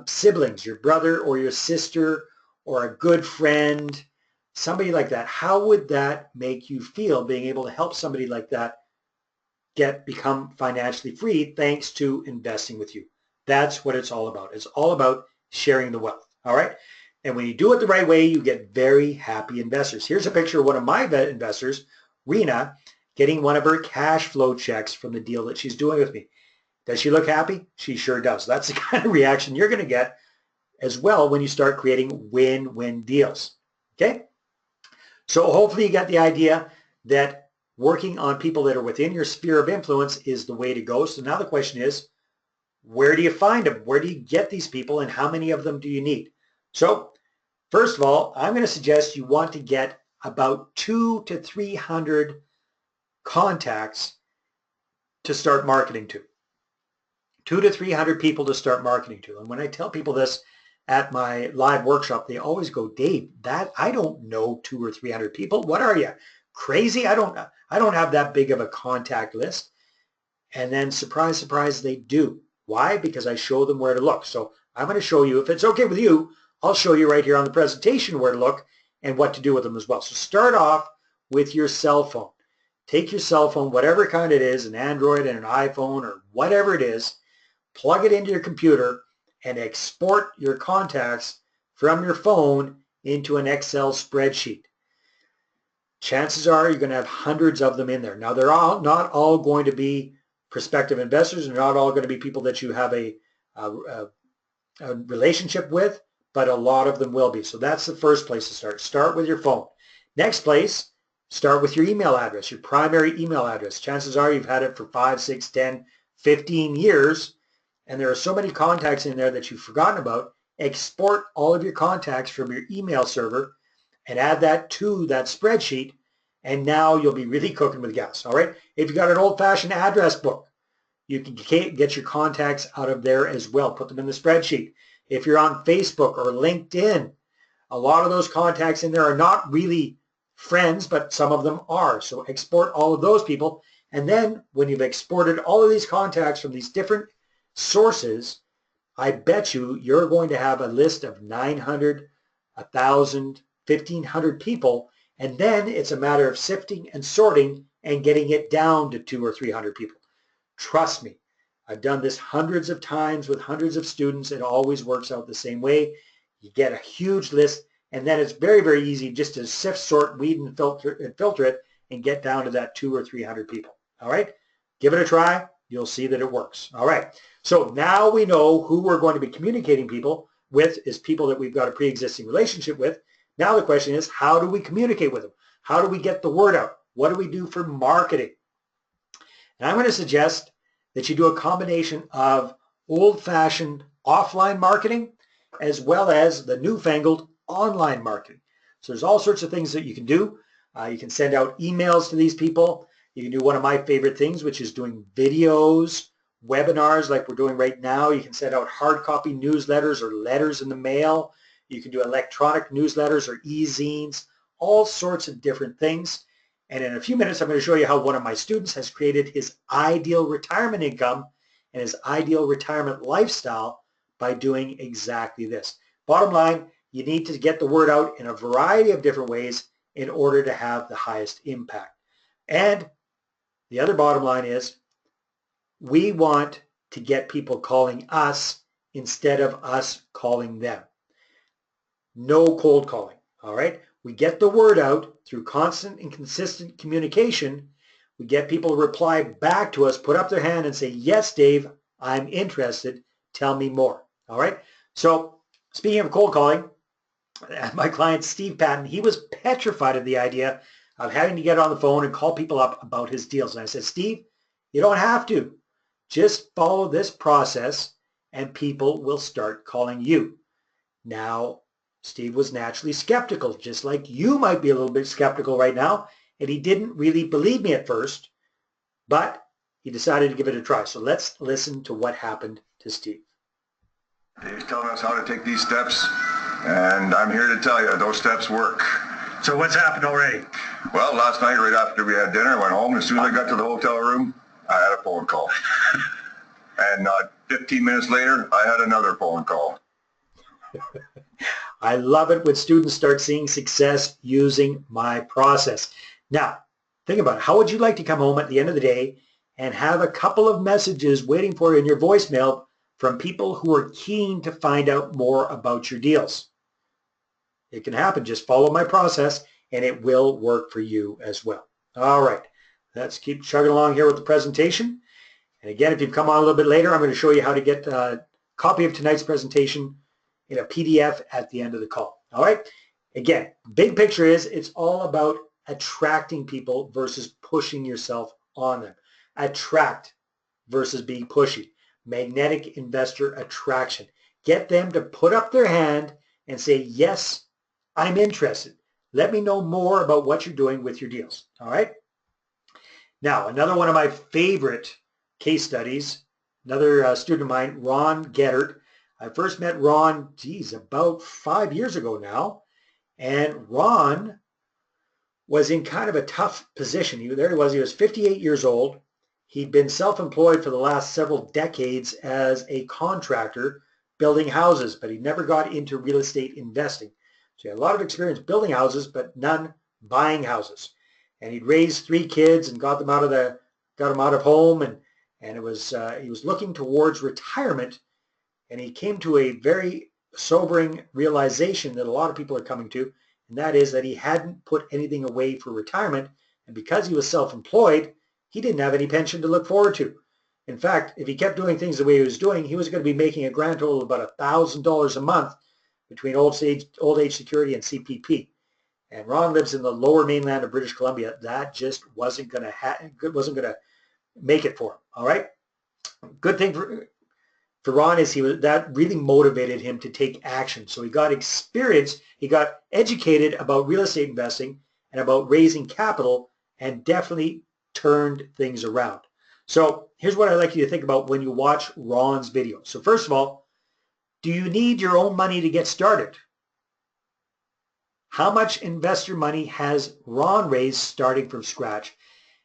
siblings, your brother or your sister or a good friend, somebody like that. How would that make you feel, being able to help somebody like that become financially free thanks to investing with you? That's what it's all about. It's all about sharing the wealth. All right? And when you do it the right way, you get very happy investors. Here's a picture of one of my investors, Rena, getting one of her cash flow checks from the deal that she's doing with me. Does she look happy? She sure does. That's the kind of reaction you're going to get as well when you start creating win-win deals. Okay? So hopefully you got the idea that working on people that are within your sphere of influence is the way to go. So now the question is, where do you find them? Where do you get these people, and how many of them do you need? So first of all, I'm going to suggest you want to get about 200 to 300 contacts to start marketing to. 200 to 300 people to start marketing to. And when I tell people this at my live workshop, they always go, Dave, that I don't know 200 or 300 people. What are you, crazy? I don't have that big of a contact list. And then surprise, surprise, they do. Why? Because I show them where to look. So I'm going to show you, if it's okay with you, I'll show you right here on the presentation where to look and what to do with them as well. So start off with your cell phone. Take your cell phone, whatever kind it is, an Android and an iPhone or whatever it is, plug it into your computer and export your contacts from your phone into an Excel spreadsheet. Chances are you're going to have hundreds of them in there. Now, they're not all going to be prospective investors. They're not all going to be people that you have a relationship with, but a lot of them will be. So that's the first place to start. Start with your phone. Next place, start with your email address, your primary email address. Chances are you've had it for 5, 6, 10, 15 years, and there are so many contacts in there that you've forgotten about. Export all of your contacts from your email server and add that to that spreadsheet, and now you'll be really cooking with gas, all right? If you've got an old-fashioned address book, you can get your contacts out of there as well. Put them in the spreadsheet. If you're on Facebook or LinkedIn, a lot of those contacts in there are not really friends, but some of them are. So export all of those people, and then when you've exported all of these contacts from these different sources, I bet you're going to have a list of 900, 1,000, 1,500 people, and then it's a matter of sifting and sorting and getting it down to 200 or 300 people. Trust me, I've done this hundreds of times with hundreds of students. It always works out the same way. You get a huge list, and then it's very, very easy just to sift, sort, weed, and filter it and get down to that 200 or 300 people. All right? Give it a try. You'll see that it works. All right. So now we know who we're going to be communicating with is people that we've got a pre-existing relationship with. Now the question is, how do we communicate with them? How do we get the word out? What do we do for marketing? And I'm going to suggest that you do a combination of old-fashioned offline marketing as well as the newfangled online marketing. So there's all sorts of things that you can do. You can send out emails to these people. You can do one of my favorite things, which is doing videos, webinars like we're doing right now. You can send out hard copy newsletters or letters in the mail. You can do electronic newsletters or e-zines, all sorts of different things. And in a few minutes, I'm going to show you how one of my students has created his ideal retirement income and his ideal retirement lifestyle by doing exactly this. Bottom line, you need to get the word out in a variety of different ways in order to have the highest impact. And the other bottom line is we want to get people calling us instead of us calling them. No cold calling, all right? We get the word out through constant and consistent communication. We get people to reply back to us, put up their hand and say, yes, Dave, I'm interested. Tell me more, all right? So speaking of cold calling, my client Steve Patton, he was petrified of the idea of having to get on the phone and call people up about his deals. And I said, Steve, you don't have to. Just follow this process and people will start calling you. Now, Steve was naturally skeptical, just like you might be a little bit skeptical right now, and he didn't really believe me at first, but he decided to give it a try. So let's listen to what happened to Steve. Dave's telling us how to take these steps, and I'm here to tell you those steps work. So what's happened already? Well, last night, right after we had dinner, I went home. As soon as I got to the hotel room, I had a phone call. And 15 minutes later, I had another phone call. I love it when students start seeing success using my process. Now, think about it. How would you like to come home at the end of the day and have a couple of messages waiting for you in your voicemail from people who are keen to find out more about your deals? It can happen. Just follow my process and it will work for you as well. All right. Let's keep chugging along here with the presentation. And again, if you've come on a little bit later, I'm going to show you how to get a copy of tonight's presentation in a PDF at the end of the call. All right. Again, big picture is it's all about attracting people versus pushing yourself on them. Attract versus being pushy. Magnetic investor attraction. Get them to put up their hand and say, yes, I'm interested. Let me know more about what you're doing with your deals. All right. Now, another one of my favorite case studies, another student of mine, Ron Gettert. I first met Ron, about 5 years ago now. And Ron was in kind of a tough position. He was 58 years old. He'd been self-employed for the last several decades as a contractor building houses, but he never got into real estate investing. So he had a lot of experience building houses, but none buying houses. And he'd raised 3 kids and got them out of home, and it was he was looking towards retirement, and he came to a very sobering realization that a lot of people are coming to, and that is that he hadn't put anything away for retirement, and because he was self-employed, he didn't have any pension to look forward to. In fact, if he kept doing things the way he was doing, he was going to be making a grand total of about $1,000 a month between old age security and CPP. And Ron lives in the lower mainland of British Columbia. That just wasn't going to make it for him. All right. Good thing for Ron is that really motivated him to take action. So he got experience. He got educated about real estate investing and about raising capital, and definitely turned things around. So here's what I'd like you to think about when you watch Ron's video. So first of all, do you need your own money to get started? How much investor money has Ron raised starting from scratch?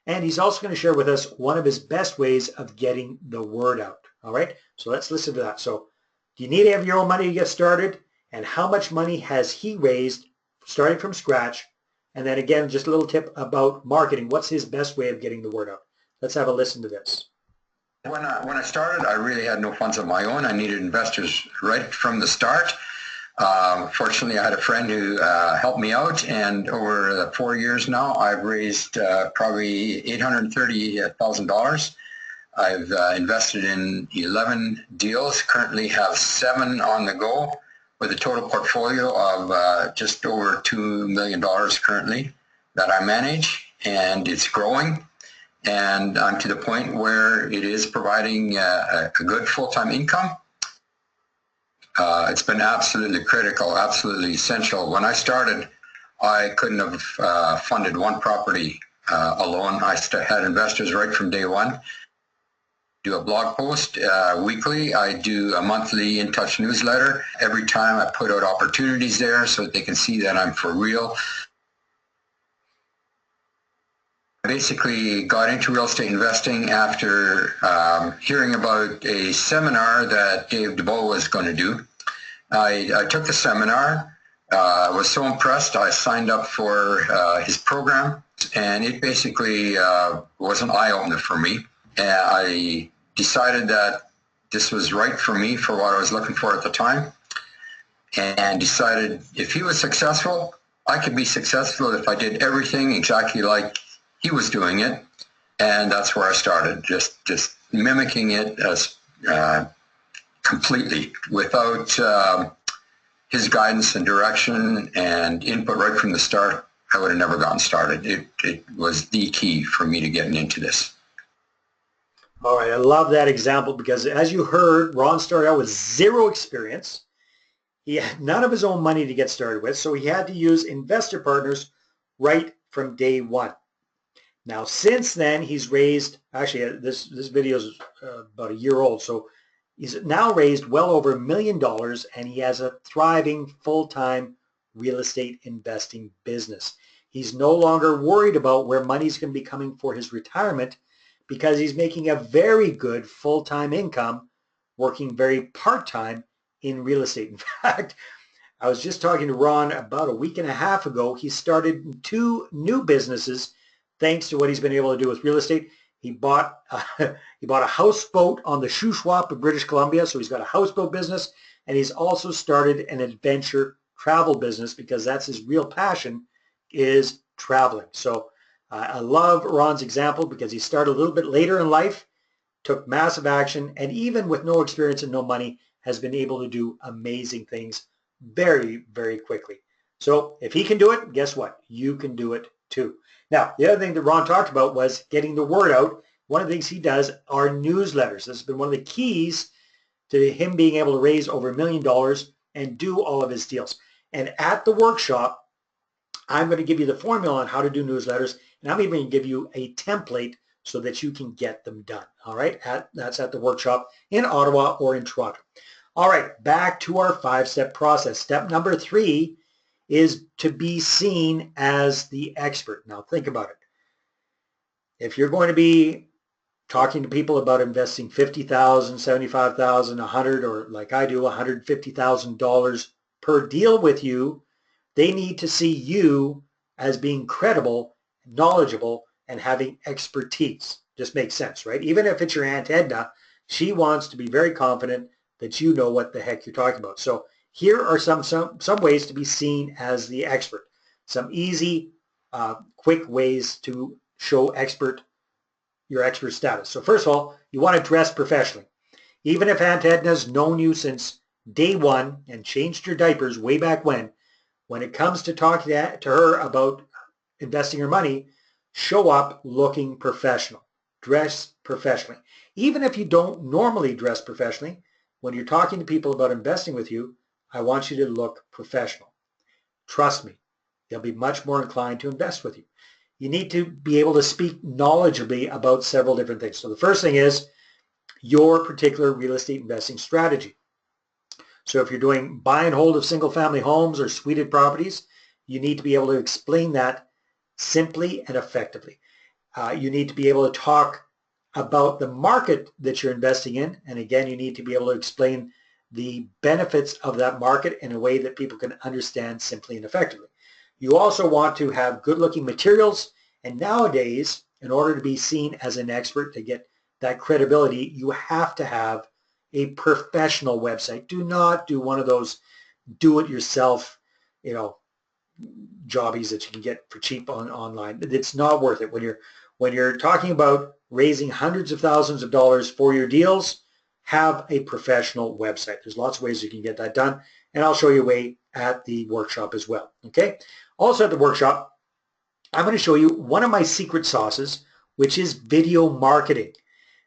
And he's also going to share with us one of his best ways of getting the word out. All right, so let's listen to that. So do you need to have your own money to get started? And how much money has he raised starting from scratch? And then again, just a little tip about marketing. What's his best way of getting the word out? Let's have a listen to this. When I started, I really had no funds of my own. I needed investors right from the start. Fortunately, I had a friend who helped me out, and over the 4 years now, I've raised probably $830,000. I've invested in 11 deals, currently have 7 on the go, with a total portfolio of just over $2 million currently that I manage, and it's growing. And I'm to the point where it is providing a good full-time income. It's been absolutely critical, absolutely essential. When I started, I couldn't have funded one property alone. I had investors right from day one. Do a blog post weekly. I do a monthly In Touch newsletter. Every time I put out opportunities there so that they can see that I'm for real. I basically got into real estate investing after hearing about a seminar that Dave Dubois was going to do. I took the seminar, was so impressed, I signed up for his program, and it basically was an eye-opener for me. I decided that this was right for me for what I was looking for at the time, and decided if he was successful, I could be successful if I did everything exactly like he was doing it. And that's where I started, just mimicking it as completely without his guidance and direction and input right from the start. I would have never gotten started. It was the key for me to getting into this. All right, I love that example because as you heard, Ron started out with 0 experience. He had none of his own money to get started with, so he had to use investor partners right from day one. Now, since then, he's raised, actually, this video is about a year old, so he's now raised well over $1 million, and he has a thriving full-time real estate investing business. He's no longer worried about where money's going to be coming for his retirement because he's making a very good full-time income working very part-time in real estate. In fact, I was just talking to Ron about a week and a half ago. He started 2 new businesses thanks to what he's been able to do with real estate. He bought a houseboat on the Shuswap of British Columbia, so he's got a houseboat business, and he's also started an adventure travel business because that's his real passion, is traveling. So I love Ron's example because he started a little bit later in life, took massive action, and even with no experience and no money, has been able to do amazing things very, very quickly. So if he can do it, guess what? You can do it too. Now, the other thing that Ron talked about was getting the word out. One of the things he does are newsletters. This has been one of the keys to him being able to raise over $1 million and do all of his deals. And at the workshop, I'm going to give you the formula on how to do newsletters, and I'm even going to give you a template so that you can get them done. All right, that's at the workshop in Ottawa or in Toronto. All right, back to our 5-step process. Step number 3 is to be seen as the expert. Now think about it. If you're going to be talking to people about investing $50,000, $75,000, $100,000, or like I do, $150,000 per deal with you, they need to see you as being credible, knowledgeable, and having expertise. Just makes sense, right? Even if it's your Aunt Edna, she wants to be very confident that you know what the heck you're talking about. So here are some ways to be seen as the expert. Some easy, quick ways to show your expert status. So first of all, you want to dress professionally. Even if Aunt Edna's known you since day one and changed your diapers way back when it comes to talking to her about investing her money, show up looking professional. Dress professionally. Even if you don't normally dress professionally, when you're talking to people about investing with you, I want you to look professional. Trust me, they'll be much more inclined to invest with you. You need to be able to speak knowledgeably about several different things. So the first thing is your particular real estate investing strategy. So if you're doing buy and hold of single-family homes or suited properties, you need to be able to explain that simply and effectively. You need to be able to talk about the market that you're investing in. And again, you need to be able to explain the benefits of that market in a way that people can understand simply and effectively. You also want to have good-looking materials. And nowadays, in order to be seen as an expert, to get that credibility, you have to have a professional website. Do not do one of those do-it-yourself, jobbies that you can get for cheap online. It's not worth it. When you're talking about raising hundreds of thousands of dollars for your deals, have a professional website. There's lots of ways you can get that done, and I'll show you a way at the workshop as well. Okay. Also at the workshop, I'm going to show you one of my secret sauces, which is video marketing.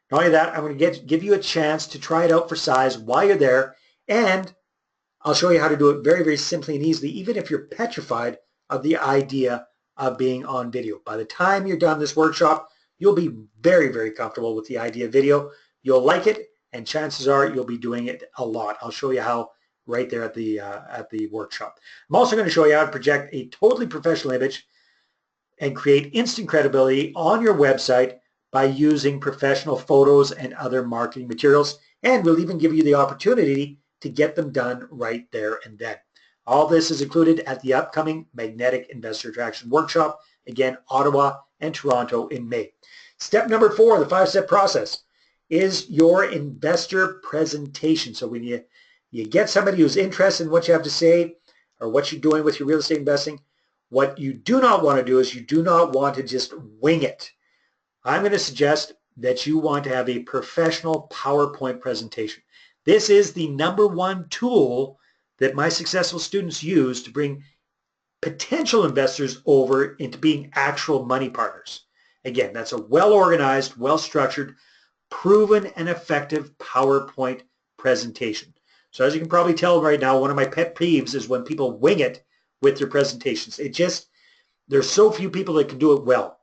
Not only that, I'm going to give you a chance to try it out for size while you're there, and I'll show you how to do it very, very simply and easily, even if you're petrified of the idea of being on video. By the time you're done this workshop, you'll be very, very comfortable with the idea of video. You'll like it, and chances are you'll be doing it a lot. I'll show you how right there at the workshop. I'm also going to show you how to project a totally professional image and create instant credibility on your website by using professional photos and other marketing materials, and we'll even give you the opportunity to get them done right there and then. All this is included at the upcoming Magnetic Investor Attraction Workshop, again, Ottawa and Toronto in May. Step number 4, the 5-step process, is your investor presentation. So when you get somebody who's interested in what you have to say or what you're doing with your real estate investing, what you do not want to do is you do not want to just wing it. I'm going to suggest that you want to have a professional PowerPoint presentation. This is the #1 tool that my successful students use to bring potential investors over into being actual money partners. Again, that's a well-organized, well-structured, proven and effective PowerPoint presentation. So as you can probably tell right now, one of my pet peeves is when people wing it with their presentations. There's so few people that can do it well.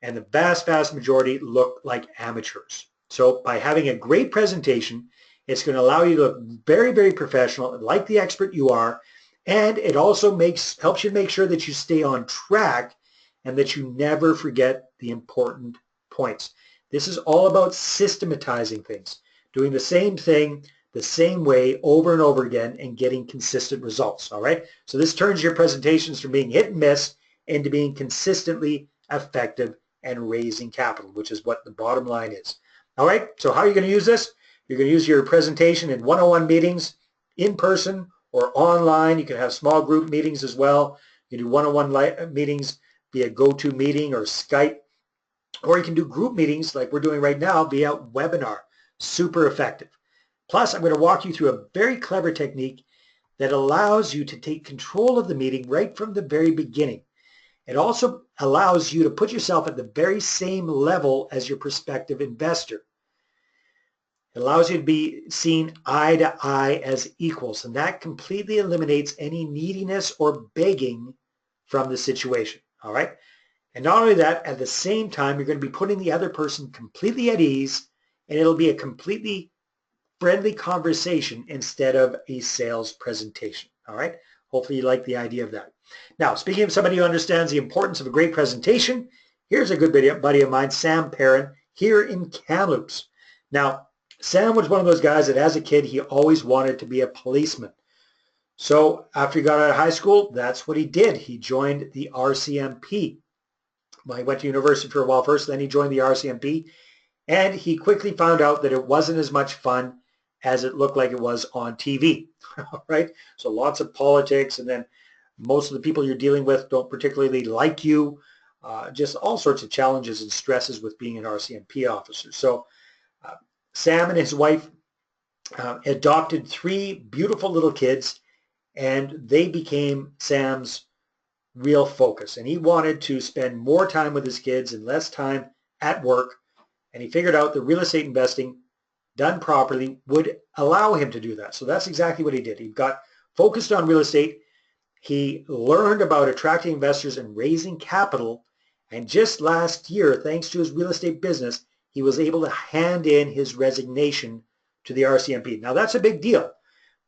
And the vast, vast majority look like amateurs. So by having a great presentation, it's going to allow you to look very, very professional, like the expert you are, and it also helps you make sure that you stay on track and that you never forget the important points. This is all about systematizing things, doing the same thing the same way over and over again and getting consistent results, all right? So this turns your presentations from being hit and miss into being consistently effective and raising capital, which is what the bottom line is. All right, so how are you going to use this? You're going to use your presentation in one-on-one meetings, in person or online. You can have small group meetings as well. You can do one-on-one meetings via GoToMeeting or Skype, or you can do group meetings like we're doing right now via webinar. Super effective. Plus, I'm going to walk you through a very clever technique that allows you to take control of the meeting right from the very beginning. It also allows you to put yourself at the very same level as your prospective investor. It allows you to be seen eye to eye as equals, and that completely eliminates any neediness or begging from the situation, all right? And not only that, at the same time, you're going to be putting the other person completely at ease, and it'll be a completely friendly conversation instead of a sales presentation, all right? Hopefully you like the idea of that. Now, speaking of somebody who understands the importance of a great presentation, here's a good buddy of mine, Sam Perrin, here in Kamloops. Now, Sam was one of those guys that as a kid, he always wanted to be a policeman. So after he got out of high school, that's what he did. He joined the RCMP. Well, he went to university for a while first, then he joined the RCMP, and he quickly found out that it wasn't as much fun as it looked like it was on TV, right? So lots of politics, and then most of the people you're dealing with don't particularly like you, just all sorts of challenges and stresses with being an RCMP officer. So Sam and his wife adopted 3 beautiful little kids, and they became Sam's real focus. And he wanted to spend more time with his kids and less time at work. And he figured out that real estate investing done properly would allow him to do that. So that's exactly what he did. He got focused on real estate. He learned about attracting investors and raising capital. And just last year, thanks to his real estate business, he was able to hand in his resignation to the RCMP. Now that's a big deal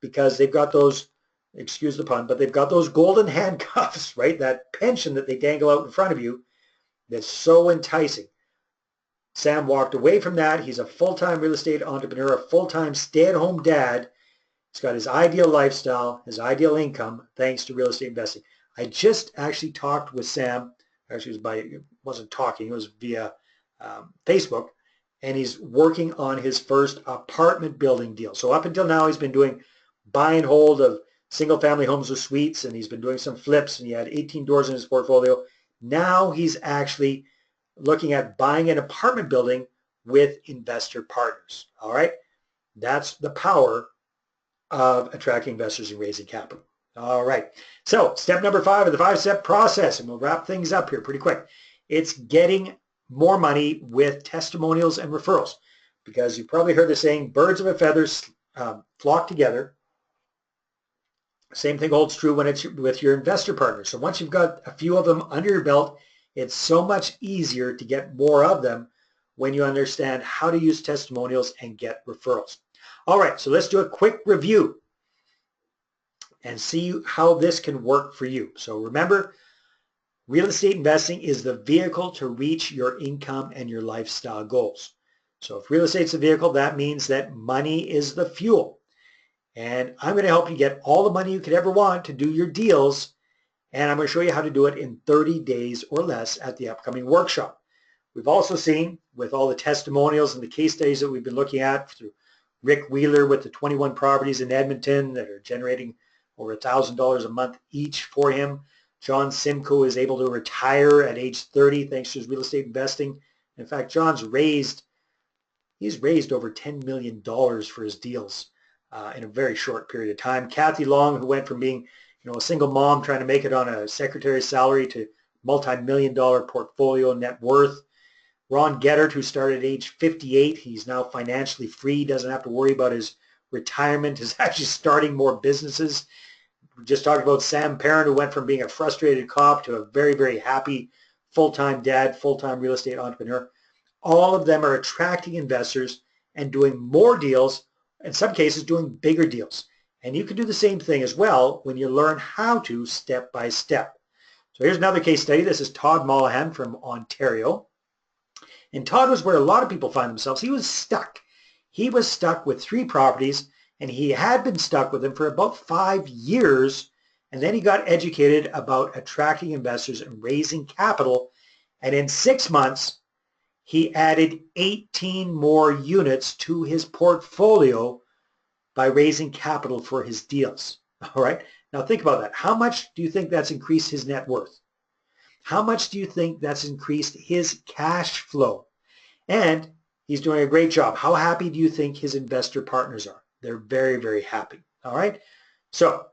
because they've got those, excuse the pun, but they've got those golden handcuffs, right? That pension that they dangle out in front of you that's so enticing. Sam walked away from that. He's a full-time real estate entrepreneur, a full-time stay-at-home dad. He's got his ideal lifestyle, his ideal income, thanks to real estate investing. I just actually talked with Sam. Actually, it wasn't talking. It was via Facebook. And he's working on his first apartment building deal. So up until now, he's been doing buy and hold of single-family homes with suites, and he's been doing some flips, and he had 18 doors in his portfolio. Now he's actually looking at buying an apartment building with investor partners. All right? That's the power of attracting investors and raising capital. All right. So step number 5 of the 5-step process, and we'll wrap things up here pretty quick. It's getting more money with testimonials and referrals, because you've probably heard the saying, birds of a feather flock together. Same thing holds true when it's with your investor partners. So once you've got a few of them under your belt, it's so much easier to get more of them when you understand how to use testimonials and get referrals. All right, so let's do a quick review and see how this can work for you. So remember, real estate investing is the vehicle to reach your income and your lifestyle goals. So if real estate's the vehicle, that means that money is the fuel. And I'm going to help you get all the money you could ever want to do your deals. And I'm going to show you how to do it in 30 days or less at the upcoming workshop. We've also seen, with all the testimonials and the case studies that we've been looking at through Rick Wheeler with the 21 properties in Edmonton that are generating over $1,000 a month each for him. John Simcoe is able to retire at age 30 thanks to his real estate investing. In fact, he's raised over $10 million for his deals in a very short period of time. Kathy Long, who went from being a single mom trying to make it on a secretary's salary to multi-million-dollar portfolio net worth. Ron Gettert, who started at age 58, he's now financially free, doesn't have to worry about his retirement, is actually starting more businesses. We just talked about Sam Perrin, who went from being a frustrated cop to a very, very happy full-time dad, full-time real estate entrepreneur. All of them are attracting investors and doing more deals, in some cases doing bigger deals. And you can do the same thing as well when you learn how to step by step. So here's another case study. This is Todd Mollahan from Ontario. And Todd was where a lot of people find themselves. He was stuck. He was stuck with 3 properties, and he had been stuck with them for about 5 years. And then he got educated about attracting investors and raising capital. And in 6 months, he added 18 more units to his portfolio by raising capital for his deals. All right. Now think about that. How much do you think that's increased his net worth? How much do you think that's increased his cash flow? And he's doing a great job. How happy do you think his investor partners are? They're very, very happy. All right. So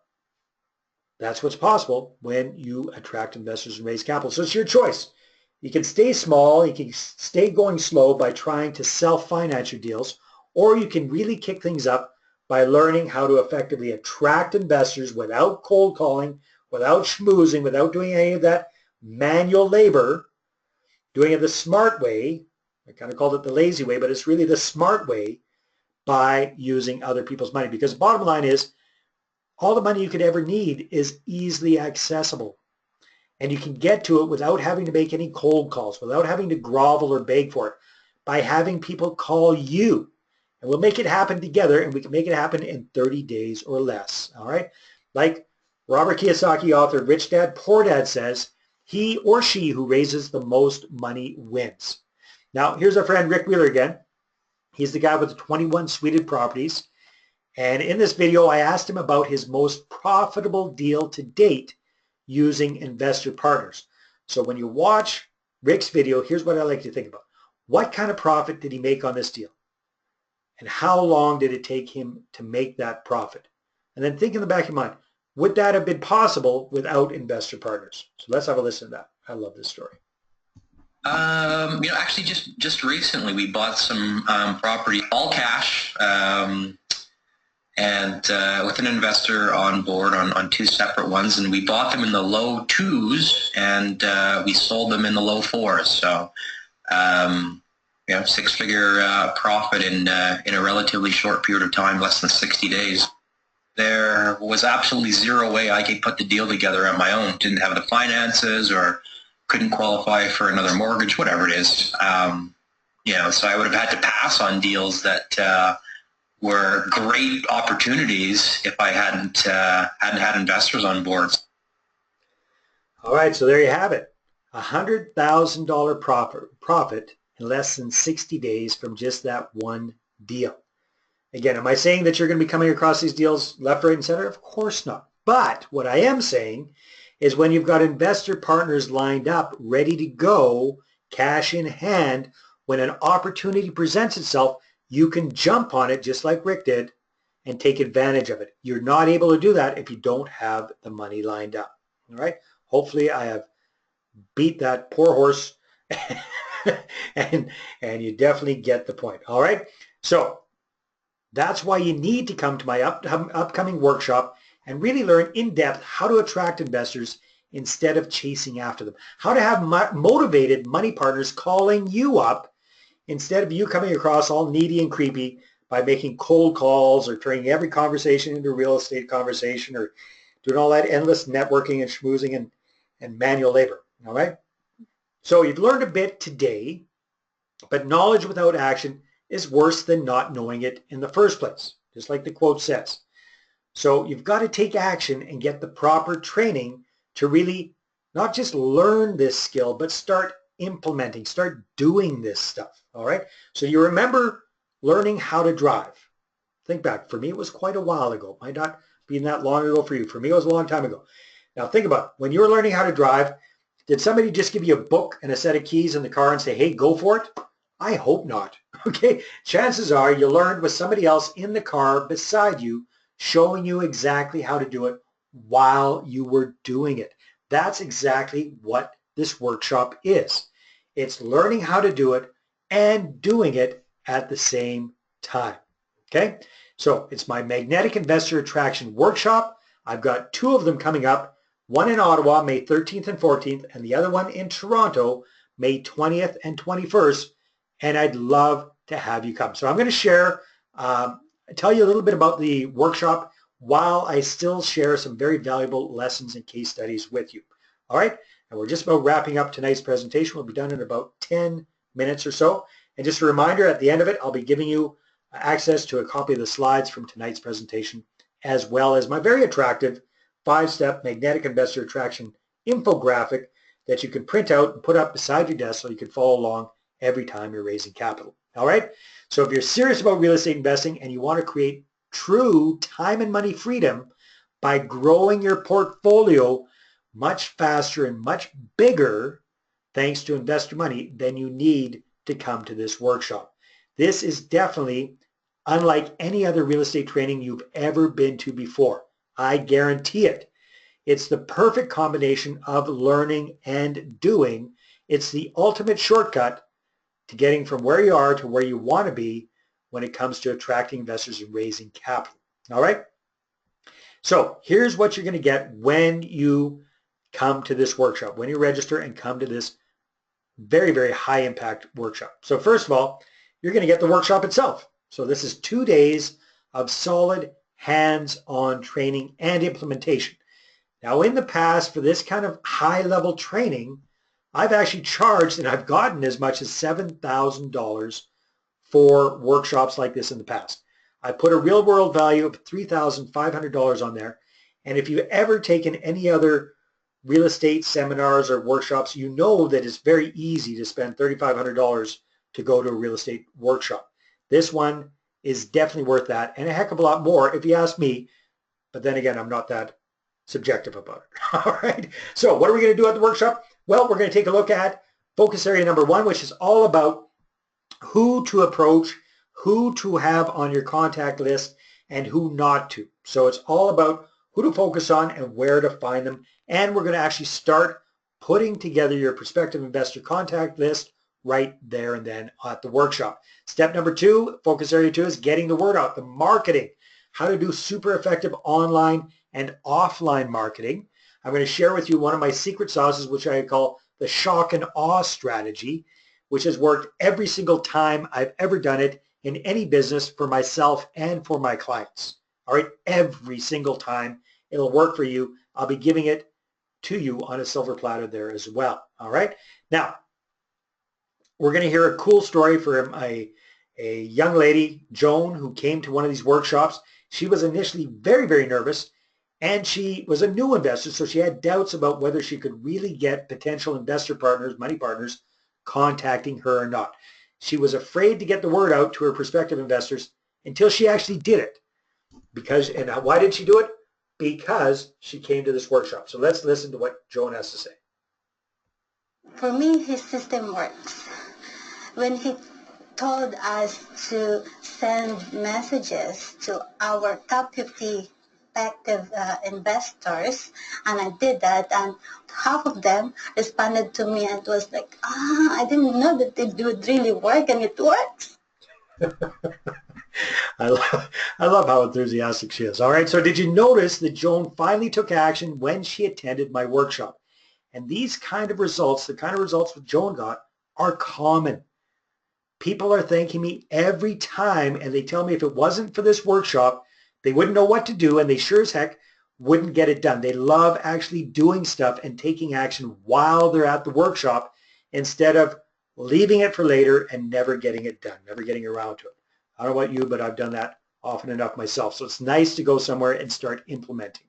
That's what's possible when you attract investors and raise capital. So it's your choice. You can stay small, you can stay going slow by trying to self-finance your deals, or you can really kick things up by learning how to effectively attract investors without cold calling, without schmoozing, without doing any of that manual labor, doing it the smart way. I kind of called it the lazy way, but it's really the smart way by using other people's money. Because the bottom line is, all the money you could ever need is easily accessible. And you can get to it without having to make any cold calls, without having to grovel or beg for it, by having people call you. And we'll make it happen together, and we can make it happen in 30 days or less. All right? Like Robert Kiyosaki, author of Rich Dad, Poor Dad, says, he or she who raises the most money wins. Now, here's our friend Rick Wheeler again. He's the guy with the 21 suited properties. And in this video, I asked him about his most profitable deal to date using investor partners. So when you watch Rick's video, here's what I like to think about. What kind of profit did he make on this deal? And how long did it take him to make that profit? And then think in the back of your mind, would that have been possible without investor partners? So let's have a listen to that. I love this story. Actually just recently we bought some property, all cash, and with an investor on board on two separate ones, and we bought them in the low 2s and we sold them in the low 4s. So, six-figure profit in a relatively short period of time, less than 60 days. There was absolutely zero way I could put the deal together on my own. Didn't have the finances or couldn't qualify for another mortgage, whatever it is. So I would have had to pass on deals that were great opportunities if I hadn't had investors on board. All right, so there you have it. $100,000 profit in less than 60 days from just that one deal. Again, am I saying that you're going to be coming across these deals left, right, and center? Of course not. But what I am saying is when you've got investor partners lined up, ready to go, cash in hand, when an opportunity presents itself, you can jump on it just like Rick did and take advantage of it. You're not able to do that if you don't have the money lined up. All right? Hopefully I have beat that poor horse and you definitely get the point. All right? So that's why you need to come to my upcoming workshop and really learn in depth how to attract investors instead of chasing after them. How to have motivated money partners calling you up instead of you coming across all needy and creepy by making cold calls or turning every conversation into a real estate conversation or doing all that endless networking and schmoozing and manual labor. All right? So you've learned a bit today, but knowledge without action is worse than not knowing it in the first place, just like the quote says. So you've got to take action and get the proper training to really not just learn this skill, but start implementing, start doing this stuff. All right? So you remember learning how to drive. Think back. For me, it was quite a while ago. Might not be that long ago for you. For me, it was a long time ago. Now think about it. When you were learning how to drive, did somebody just give you a book and a set of keys in the car and say, hey, go for it? I hope not. Okay? Chances are you learned with somebody else in the car beside you showing you exactly how to do it while you were doing it. That's exactly what this workshop is. It's learning how to do it and doing it at the same time. Okay? So it's my Magnetic Investor Attraction Workshop. I've got two of them coming up, one in Ottawa, May 13th and 14th, and the other one in Toronto, May 20th and 21st, and I'd love to have you come. So I'm going to share, tell you a little bit about the workshop while I still share some very valuable lessons and case studies with you. All right? And we're just about wrapping up tonight's presentation. We'll be done in about 10 minutes or so. And just a reminder, at the end of it, I'll be giving you access to a copy of the slides from tonight's presentation, as well as my very attractive 5-step Magnetic Investor Attraction infographic that you can print out and put up beside your desk so you can follow along every time you're raising capital. All right? So if you're serious about real estate investing and you want to create true time and money freedom by growing your portfolio much faster and much bigger thanks to investor money, then you need to come to this workshop. This is definitely unlike any other real estate training you've ever been to before. I guarantee it. It's the perfect combination of learning and doing. It's the ultimate shortcut to getting from where you are to where you want to be when it comes to attracting investors and raising capital. All right? So here's what you're going to get when you come to this workshop, when you register and come to this very, very high impact workshop. So first of all, you're going to get the workshop itself. So this is 2 days of solid hands-on training and implementation. Now in the past, for this kind of high-level training, I've actually charged and I've gotten as much as $7,000 for workshops like this in the past. I put a real world value of $3,500 on there. And if you've ever taken any other real estate seminars or workshops, you know that it's very easy to spend $3,500 to go to a real estate workshop. This one is definitely worth that and a heck of a lot more if you ask me. But then again, I'm not that subjective about it. All right. So what are we going to do at the workshop? Well, we're going to take a look at focus area number 1, which is all about who to approach, who to have on your contact list, and who not to. So it's all about who to focus on and where to find them. And we're going to actually start putting together your prospective investor contact list right there and then at the workshop. Step number 2, focus area 2, is getting the word out, the marketing, how to do super effective online and offline marketing. I'm going to share with you one of my secret sauces, which I call the shock and awe strategy, which has worked every single time I've ever done it in any business for myself and for my clients. All right, every single time it'll work for you. I'll be giving it to you on a silver platter there as well. All right, now we're going to hear a cool story from a young lady, Joan, who came to one of these workshops. She was initially very, very nervous, and she was a new investor, so she had doubts about whether she could really get potential investor partners, money partners, contacting her or not. She was afraid to get the word out to her prospective investors until she actually did it. And why did she do it? Because she came to this workshop. So let's listen to what Joan has to say. For me, his system works. When he told us to send messages to our top 50 active investors, and I did that, and half of them responded to me and was like, I didn't know that it would really work, and it works. I love how enthusiastic she is. All right, so did you notice that Joan finally took action when she attended my workshop? And these kind of results, the kind of results that Joan got, are common. People are thanking me every time, and they tell me if it wasn't for this workshop, they wouldn't know what to do, and they sure as heck wouldn't get it done. They love actually doing stuff and taking action while they're at the workshop instead of leaving it for later and never getting it done, never getting around to it. I don't know about you, but I've done that often enough myself. So it's nice to go somewhere and start implementing.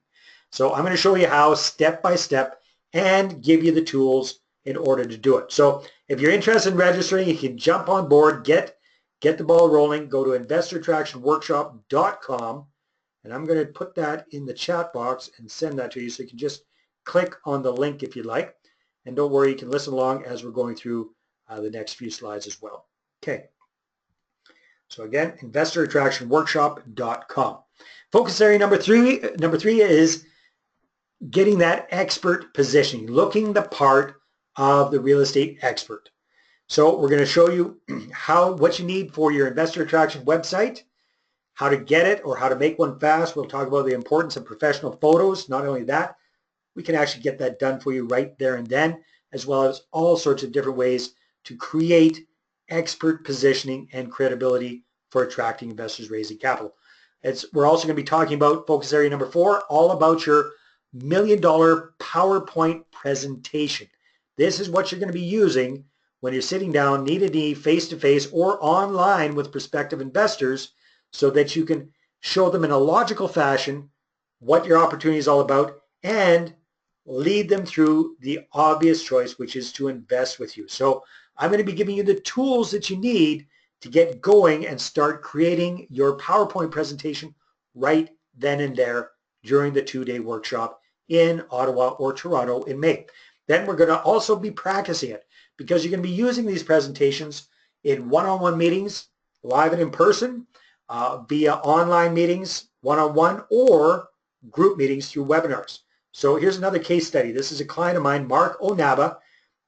So I'm going to show you how step by step and give you the tools in order to do it. So if you're interested in registering, you can jump on board, get the ball rolling, go to investorattractionworkshop.com, and I'm going to put that in the chat box and send that to you, so you can just click on the link if you like. And don't worry, you can listen along as we're going through the next few slides as well. Okay. So again, investorattractionworkshop.com. Focus area number three is getting that expert positioning, looking the part of the real estate expert. So we're going to show you what you need for your investor attraction website, how to get it or how to make one fast. We'll talk about the importance of professional photos. Not only that, we can actually get that done for you right there and then, as well as all sorts of different ways to create expert positioning and credibility for attracting investors, raising capital. We're also going to be talking about focus area number 4, all about your $1 million PowerPoint presentation. This is what you're going to be using when you're sitting down knee to knee, face to face, or online with prospective investors, so that you can show them in a logical fashion what your opportunity is all about and lead them through the obvious choice, which is to invest with you. So I'm going to be giving you the tools that you need to get going and start creating your PowerPoint presentation right then and there during the 2-day workshop in Ottawa or Toronto in May. Then we're going to also be practicing it, because you're going to be using these presentations in one-on-one meetings, live and in person, via online meetings, one-on-one, or group meetings through webinars. So here's another case study. This is a client of mine, Mark Onaba.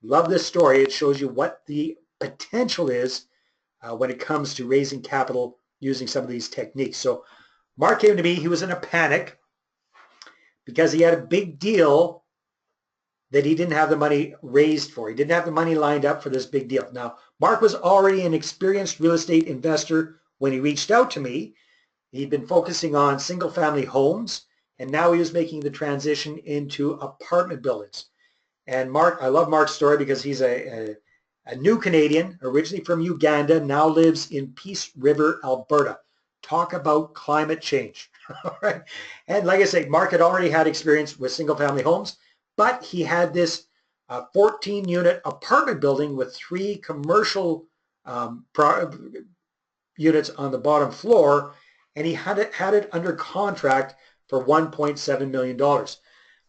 Love this story. It shows you what the potential is when it comes to raising capital using some of these techniques. So Mark came to me. He was in a panic because he had a big deal that he didn't have the money raised for. He didn't have the money lined up for this big deal. Now, Mark was already an experienced real estate investor when he reached out to me. He'd been focusing on single-family homes, and now he was making the transition into apartment buildings. And Mark, I love Mark's story because he's a new Canadian, originally from Uganda, now lives in Peace River, Alberta. Talk about climate change. All right. And like I say, Mark had already had experience with single-family homes, but he had this 14-unit apartment building with 3 commercial units on the bottom floor, and he had it under contract for $1.7 million.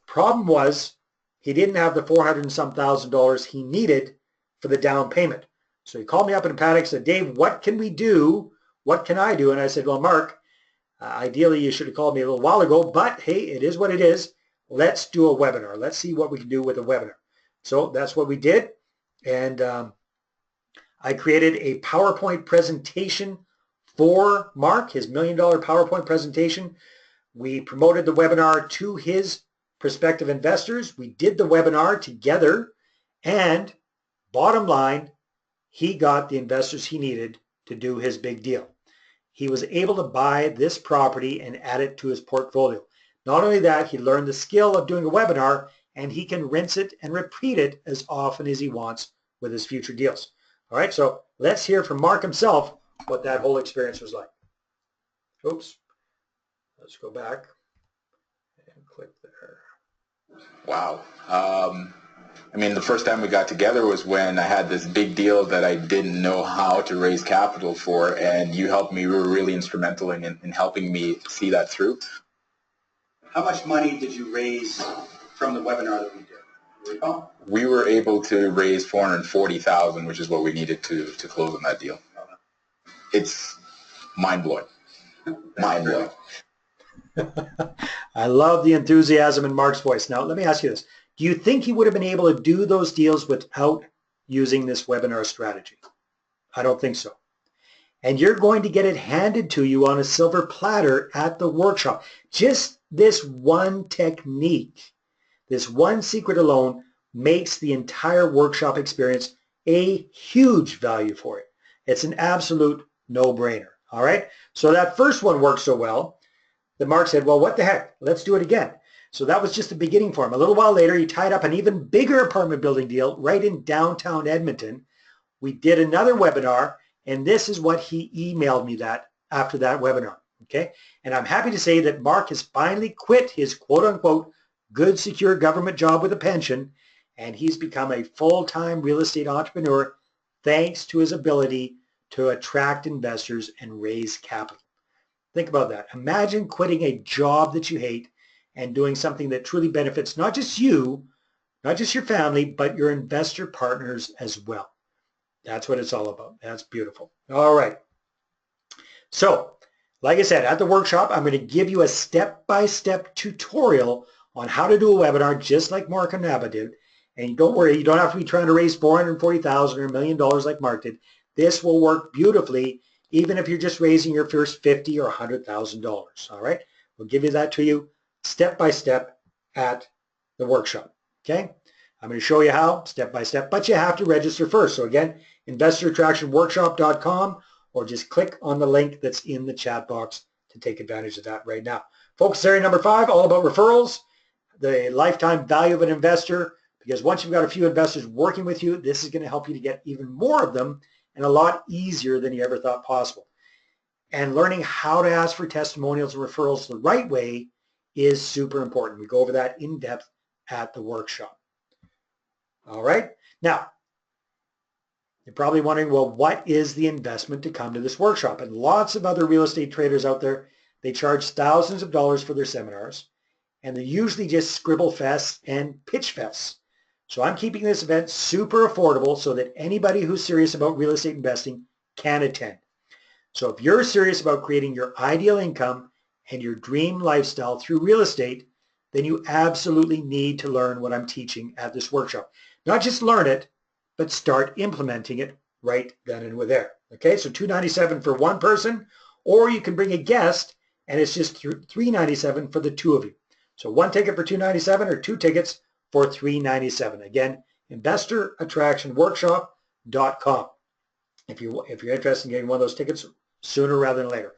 Problem was, he didn't have the $400 and some thousand he needed for the down payment. So he called me up in a panic and said, Dave, what can we do? What can I do? And I said, well, Mark, ideally you should have called me a little while ago, but hey, it is what it is. Let's do a webinar. Let's see what we can do with a webinar. So that's what we did. And I created a PowerPoint presentation for Mark, his $1 million PowerPoint presentation. We promoted the webinar to his prospective investors. We did the webinar together, and bottom line, he got the investors he needed to do his big deal. He was able to buy this property and add it to his portfolio. Not only that, he learned the skill of doing a webinar, and he can rinse it and repeat it as often as he wants with his future deals. All right, so let's hear from Mark himself what that whole experience was like. Oops. Let's go back and click there. Wow. I mean, the first time we got together was when I had this big deal that I didn't know how to raise capital for, and you helped me. You were really instrumental in helping me see that through. How much money did you raise from the webinar that we did? We were able to raise $440,000, which is what we needed to close on that deal. It's mind-blowing. Mind-blowing. I love the enthusiasm in Mark's voice. Now, let me ask you this. Do you think he would have been able to do those deals without using this webinar strategy? I don't think so. And you're going to get it handed to you on a silver platter at the workshop. Just this one technique, this one secret alone makes the entire workshop experience a huge value for it. It's an absolute no-brainer. All right? So that first one worked so well that Mark said, well, what the heck? Let's do it again. So that was just the beginning for him. A little while later, he tied up an even bigger apartment building deal right in downtown Edmonton. We did another webinar, and this is what he emailed me after that webinar. Okay? And I'm happy to say that Mark has finally quit his quote-unquote good, secure government job with a pension, and he's become a full-time real estate entrepreneur thanks to his ability to attract investors and raise capital. Think about that. Imagine quitting a job that you hate and doing something that truly benefits not just you, not just your family, but your investor partners as well. That's what it's all about. That's beautiful. All right. So, like I said, at the workshop, I'm going to give you a step-by-step tutorial on how to do a webinar just like Mark Onaba did. And don't worry, you don't have to be trying to raise $440,000 or $1 million like Mark did. This will work beautifully even if you're just raising your first $50,000 or $100,000. All right? We'll give you that to you step by step at the workshop. Okay? I'm going to show you how step by step, but you have to register first. So again, investorattractionworkshop.com, or just click on the link that's in the chat box to take advantage of that right now. Focus area number 5, all about referrals, the lifetime value of an investor, because once you've got a few investors working with you, this is going to help you to get even more of them and a lot easier than you ever thought possible. And learning how to ask for testimonials and referrals the right way is super important. We go over that in depth at the workshop. All right. Now, you're probably wondering, well, what is the investment to come to this workshop? And lots of other real estate traders out there, they charge thousands of dollars for their seminars, and they're usually just scribble fests and pitch fests. So I'm keeping this event super affordable so that anybody who's serious about real estate investing can attend. So if you're serious about creating your ideal income and your dream lifestyle through real estate, then you absolutely need to learn what I'm teaching at this workshop. Not just learn it, but start implementing it right then and there. Okay, so $297 for one person, or you can bring a guest and it's just $397 for the two of you. So one ticket for $297 or two tickets for $397. Again, investorattractionworkshop.com. If you're interested in getting one of those tickets sooner rather than later.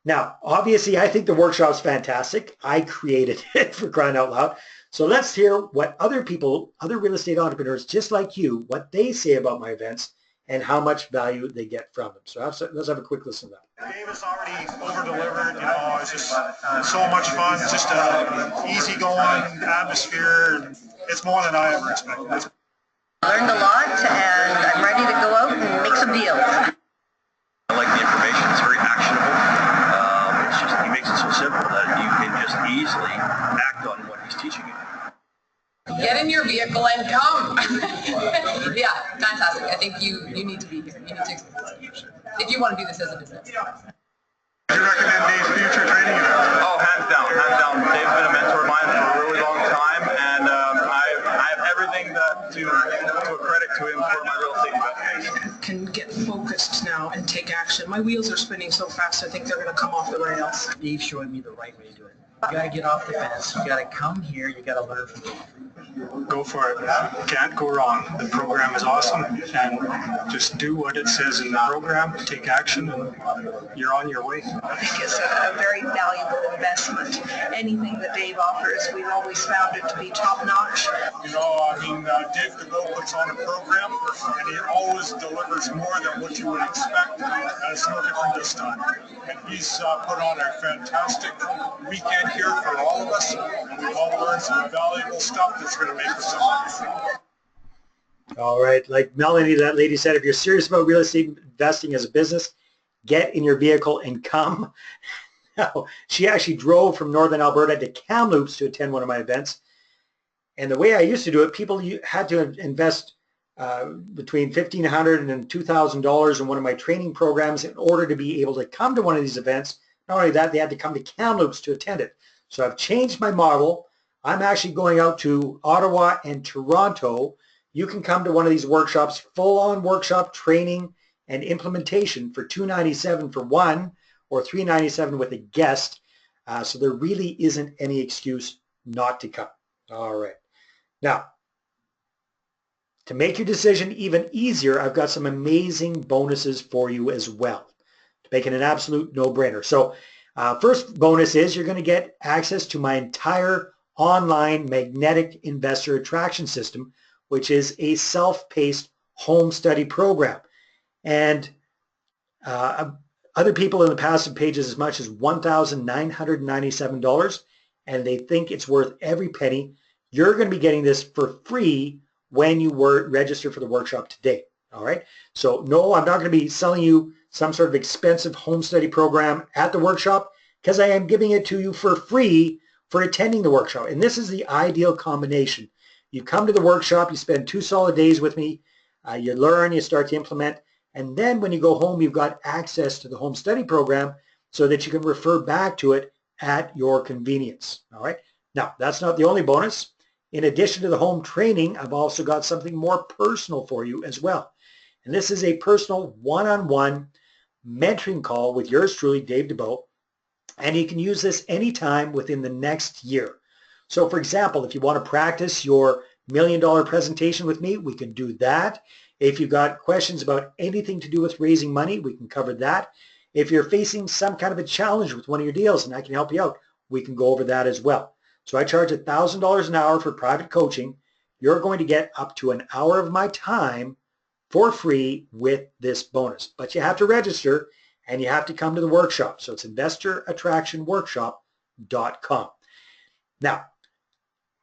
Now, obviously, I think the workshop's fantastic. I created it, for crying out loud. So let's hear what other people, other real estate entrepreneurs just like you, what they say about my events and how much value they get from them. So let's have a quick listen to that. Dave has already over-delivered. You know, it's just so much fun, just easy-going atmosphere. It's more than I ever expected. Learned a lot, and I'm ready to go out and make some deals. I like the information. It's very actionable. He makes it so simple that you can just easily act on what he's teaching you. Get in your vehicle and come. Yeah, fantastic. I think you need to be here. You need to, if you want to do this as a business. Do you recommend Dave's future training events? Oh, hands down, hands down. Dave's been a mentor of mine for a really long time, and I have everything to credit to him for my real estate investing. Can get focused now and take action. My wheels are spinning so fast, I think they're going to come off the rails. Dave showed me the right way to do it. You got to get off the fence. You got to come here. You got to learn from Dave. Go for it. Can't go wrong. The program is awesome, and just do what it says in the program, take action, and you're on your way. I think it's a very valuable investment. Anything that Dave offers, we've always found it to be top-notch. You know, I mean, Dave DeVoe puts on a program, and he always delivers more than what you would expect, and it's no different this time. And he's put on a fantastic weekend here for all of us, and we've all learned some valuable stuff that's going to make us money. All right, like Melanie, that lady said, if you're serious about real estate investing as a business, get in your vehicle and come. Now, she actually drove from Northern Alberta to Kamloops to attend one of my events. And the way I used to do it, people had to invest between $1,500 and $2,000 in one of my training programs in order to be able to come to one of these events. Not only that, they had to come to Kamloops to attend it. So I've changed my model. I'm actually going out to Ottawa and Toronto. You can come to one of these workshops, full-on workshop training and implementation for $297 for one or $397 with a guest. So there really isn't any excuse not to come. All right. Now, to make your decision even easier, I've got some amazing bonuses for you as well to make it an absolute no-brainer. So first bonus is you're going to get access to my entire online magnetic investor attraction system, which is a self-paced home study program. And other people in the past have paid as much as $1,997, and they think it's worth every penny. You're going to be getting this for free when you register for the workshop today. All right. So no, I'm not going to be selling you some sort of expensive home study program at the workshop, because I am giving it to you for free for attending the workshop. And this is the ideal combination. You come to the workshop, you spend 2 solid days with me, you learn, you start to implement, and then when you go home, you've got access to the home study program so that you can refer back to it at your convenience. All right. Now, that's not the only bonus. In addition to the home training, I've also got something more personal for you as well. And this is a personal one-on-one mentoring call with yours truly, Dave DeBow. And you can use this anytime within the next year. So for example, if you want to practice your $1 million presentation with me, we can do that. If you've got questions about anything to do with raising money, we can cover that. If you're facing some kind of a challenge with one of your deals and I can help you out, we can go over that as well. So I charge $1,000 an hour for private coaching. You're going to get up to an hour of my time for free with this bonus. But you have to register and you have to come to the workshop. So it's investorattractionworkshop.com. Now,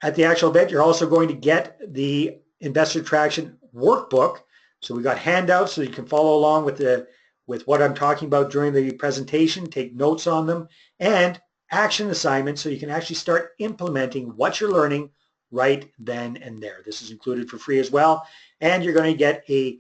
at the actual event, you're also going to get the Investor Attraction workbook. So we've got handouts so you can follow along with what I'm talking about during the presentation, take notes on them, and action assignments so you can actually start implementing what you're learning right then and there. This is included for free as well. And you're going to get a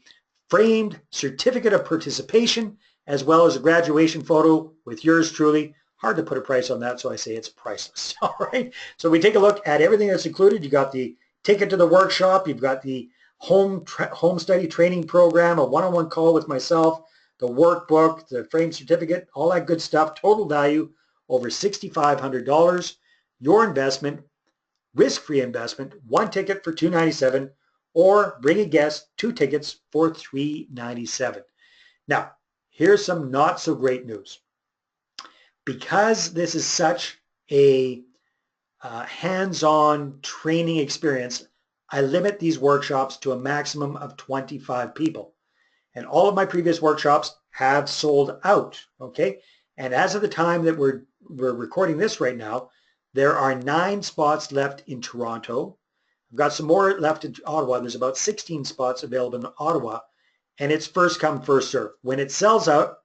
framed certificate of participation as well as a graduation photo with yours truly, hard to put a price on that, so I say it's priceless. All right. So we take a look at everything that's included. You got the ticket to the workshop. You've got the home study training program, a one-on-one call with myself, the workbook, the frame certificate, all that good stuff. Total value over $6,500. Your investment, risk-free investment, one ticket for $297, or bring a guest, 2 tickets for $397. Now, here's some not so great news. Because this is such a hands-on training experience, I limit these workshops to a maximum of 25 people. And all of my previous workshops have sold out, okay? And as of the time that we're recording this right now, there are 9 spots left in Toronto. I've got some more left in Ottawa. There's about 16 spots available in Ottawa, and it's first come, first serve. When it sells out,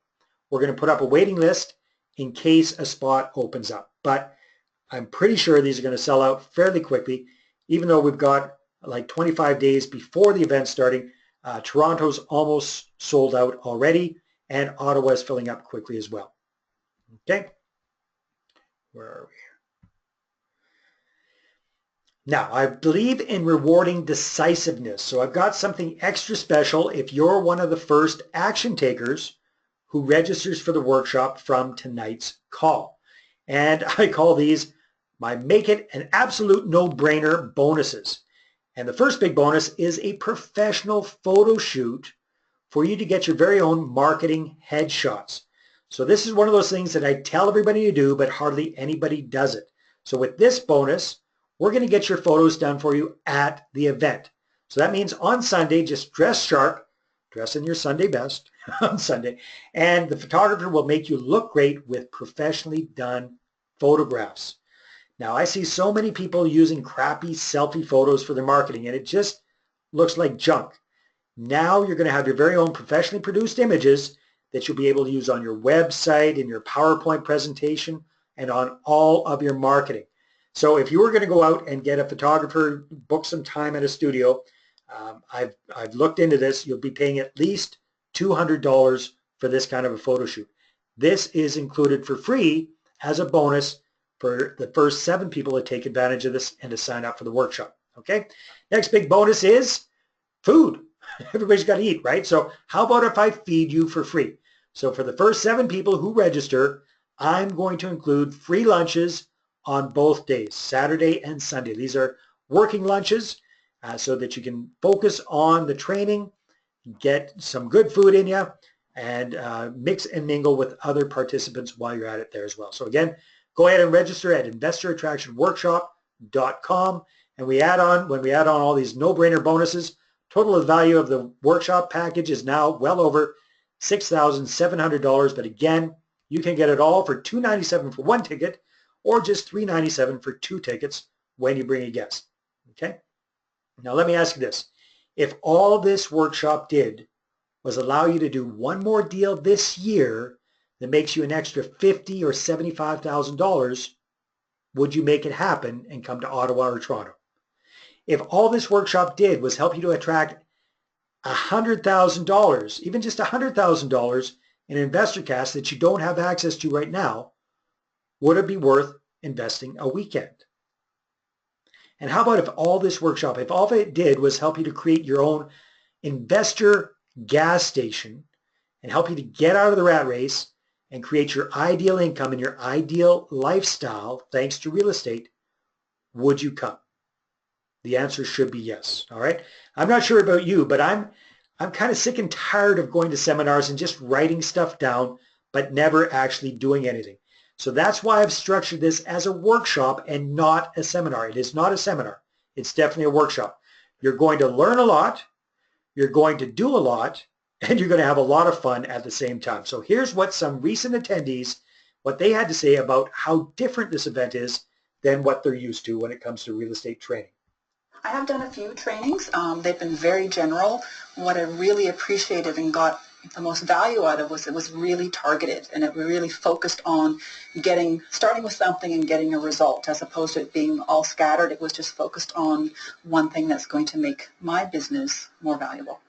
we're going to put up a waiting list in case a spot opens up. But I'm pretty sure these are going to sell out fairly quickly, even though we've got like 25 days before the event starting. Toronto's almost sold out already, and Ottawa is filling up quickly as well. Okay, where are we? Now, I believe in rewarding decisiveness, so I've got something extra special if you're one of the first action takers who registers for the workshop from tonight's call. And I call these my Make It an Absolute No-Brainer bonuses. And the first big bonus is a professional photo shoot for you to get your very own marketing headshots. So this is one of those things that I tell everybody to do, but hardly anybody does it. So with this bonus, we're going to get your photos done for you at the event. So that means on Sunday, just dress sharp, dress in your Sunday best on Sunday, and the photographer will make you look great with professionally done photographs. Now, I see so many people using crappy selfie photos for their marketing, and it just looks like junk. Now you're going to have your very own professionally produced images that you'll be able to use on your website, in your PowerPoint presentation, and on all of your marketing. So if you were going to go out and get a photographer, book some time at a studio, I've looked into this. You'll be paying at least $200 for this kind of a photo shoot. This is included for free as a bonus for the first 7 people to take advantage of this and to sign up for the workshop. Okay. Next big bonus is food. Everybody's got to eat, right? So how about if I feed you for free? So for the first 7 people who register, I'm going to include free lunches on both days, Saturday and Sunday. These are working lunches so that you can focus on the training, get some good food in you, and mix and mingle with other participants while you're at it there as well. So again, go ahead and register at investorattractionworkshop.com. And when we add on all these no-brainer bonuses, total value of the workshop package is now well over $6,700. But again, you can get it all for $297 for 1 ticket, or just $397 for 2 tickets when you bring a guest. Okay? Now let me ask you this. If all this workshop did was allow you to do one more deal this year that makes you an extra $50,000 or $75,000, would you make it happen and come to Ottawa or Toronto? If all this workshop did was help you to attract $100,000, even just $100,000 in investor cash that you don't have access to right now, would it be worth investing a weekend? And how about if all this workshop, if all it did was help you to create your own investor gas station and help you to get out of the rat race and create your ideal income and your ideal lifestyle thanks to real estate, would you come? The answer should be yes. All right. I'm not sure about you, but I'm kind of sick and tired of going to seminars and just writing stuff down, but never actually doing anything. So that's why I've structured this as a workshop and not a seminar. It is not a seminar. It's definitely a workshop. You're going to learn a lot, you're going to do a lot, and you're going to have a lot of fun at the same time. So here's what some recent attendees, what they had to say about how different this event is than what they're used to when it comes to real estate training. I have done a few trainings. They've been very general. What I really appreciated and got the most value out of was it was really targeted, and it really focused on starting with something and getting a result, as opposed to it being all scattered. It was just focused on one thing that's going to make my business more valuable.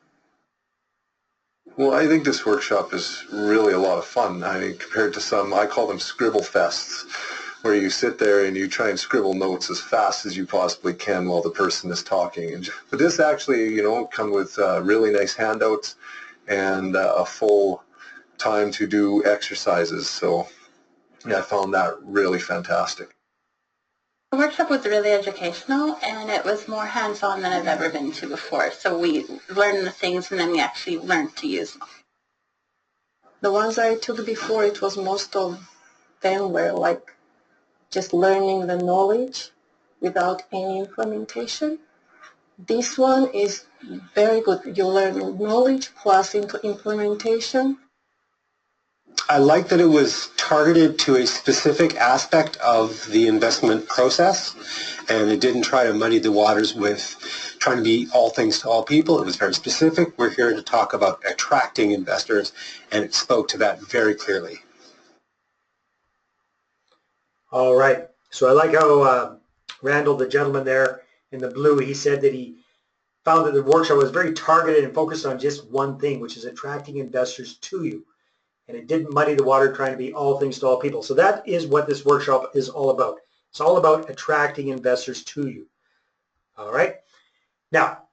Well, I think this workshop is really a lot of fun. I mean, compared to some, I call them scribble fests, where you sit there and you try and scribble notes as fast as you possibly can while the person is talking. But this actually, come with really nice handouts and a full time to do exercises. So yeah, I found that really fantastic. The workshop was really educational, and it was more hands-on than I've ever been to before. So we learned the things, and then we actually learned to use them. The ones I took before, it was most of them were like just learning the knowledge without any implementation. This one is very good. You learn knowledge plus implementation. I like that it was targeted to a specific aspect of the investment process, and it didn't try to muddy the waters with trying to be all things to all people. It was very specific. We're here to talk about attracting investors, and it spoke to that very clearly. All right. So I like how Randall, the gentleman there in the blue, he said that he found that the workshop was very targeted and focused on just one thing, which is attracting investors to you. And it didn't muddy the water trying to be all things to all people. So that is what this workshop is all about. It's all about attracting investors to you. All right. Now,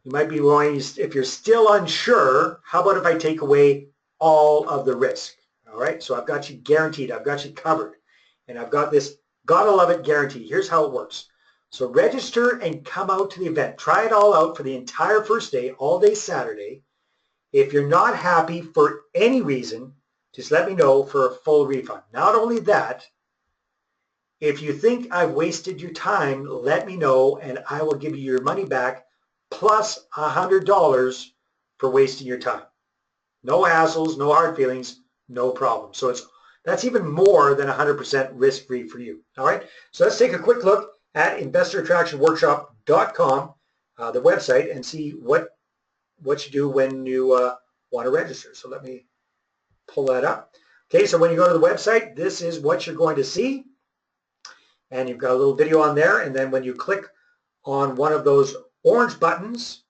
you might be wondering, if you're still unsure, how about if I take away all of the risk? All right. So I've got you guaranteed. I've got you covered. And I've got this gotta love it guarantee. Here's how it works. So register and come out to the event. Try it all out for the entire first day, all day Saturday. If you're not happy for any reason, just let me know for a full refund. Not only that, if you think I've wasted your time, let me know and I will give you your money back plus $100 for wasting your time. No hassles, no hard feelings, no problem. So that's even more than 100% risk-free for you. All right, so let's take a quick look at investorattractionworkshop.com, the website, and see what you do when you want to register. So let me pull that up. Okay, so when you go to the website, this is what you're going to see. And you've got a little video on there. And then when you click on one of those orange buttons,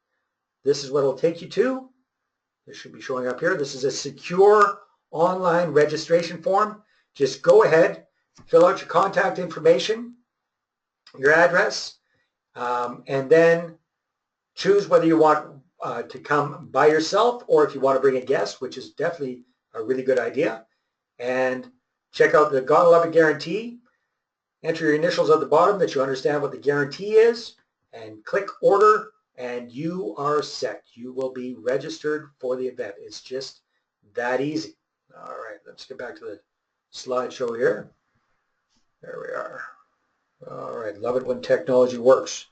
this is what it'll take you to. This should be showing up here. This is a secure online registration form. Just go ahead, fill out your contact information, your address, and then choose whether you want to come by yourself or if you want to bring a guest, which is definitely a really good idea. And check out the Gotta Love It guarantee. Enter your initials at the bottom that you understand what the guarantee is, and click order, and you are set. You will be registered for the event. It's just that easy. All right, let's get back to the slideshow here. There we are. All right, love it when technology works.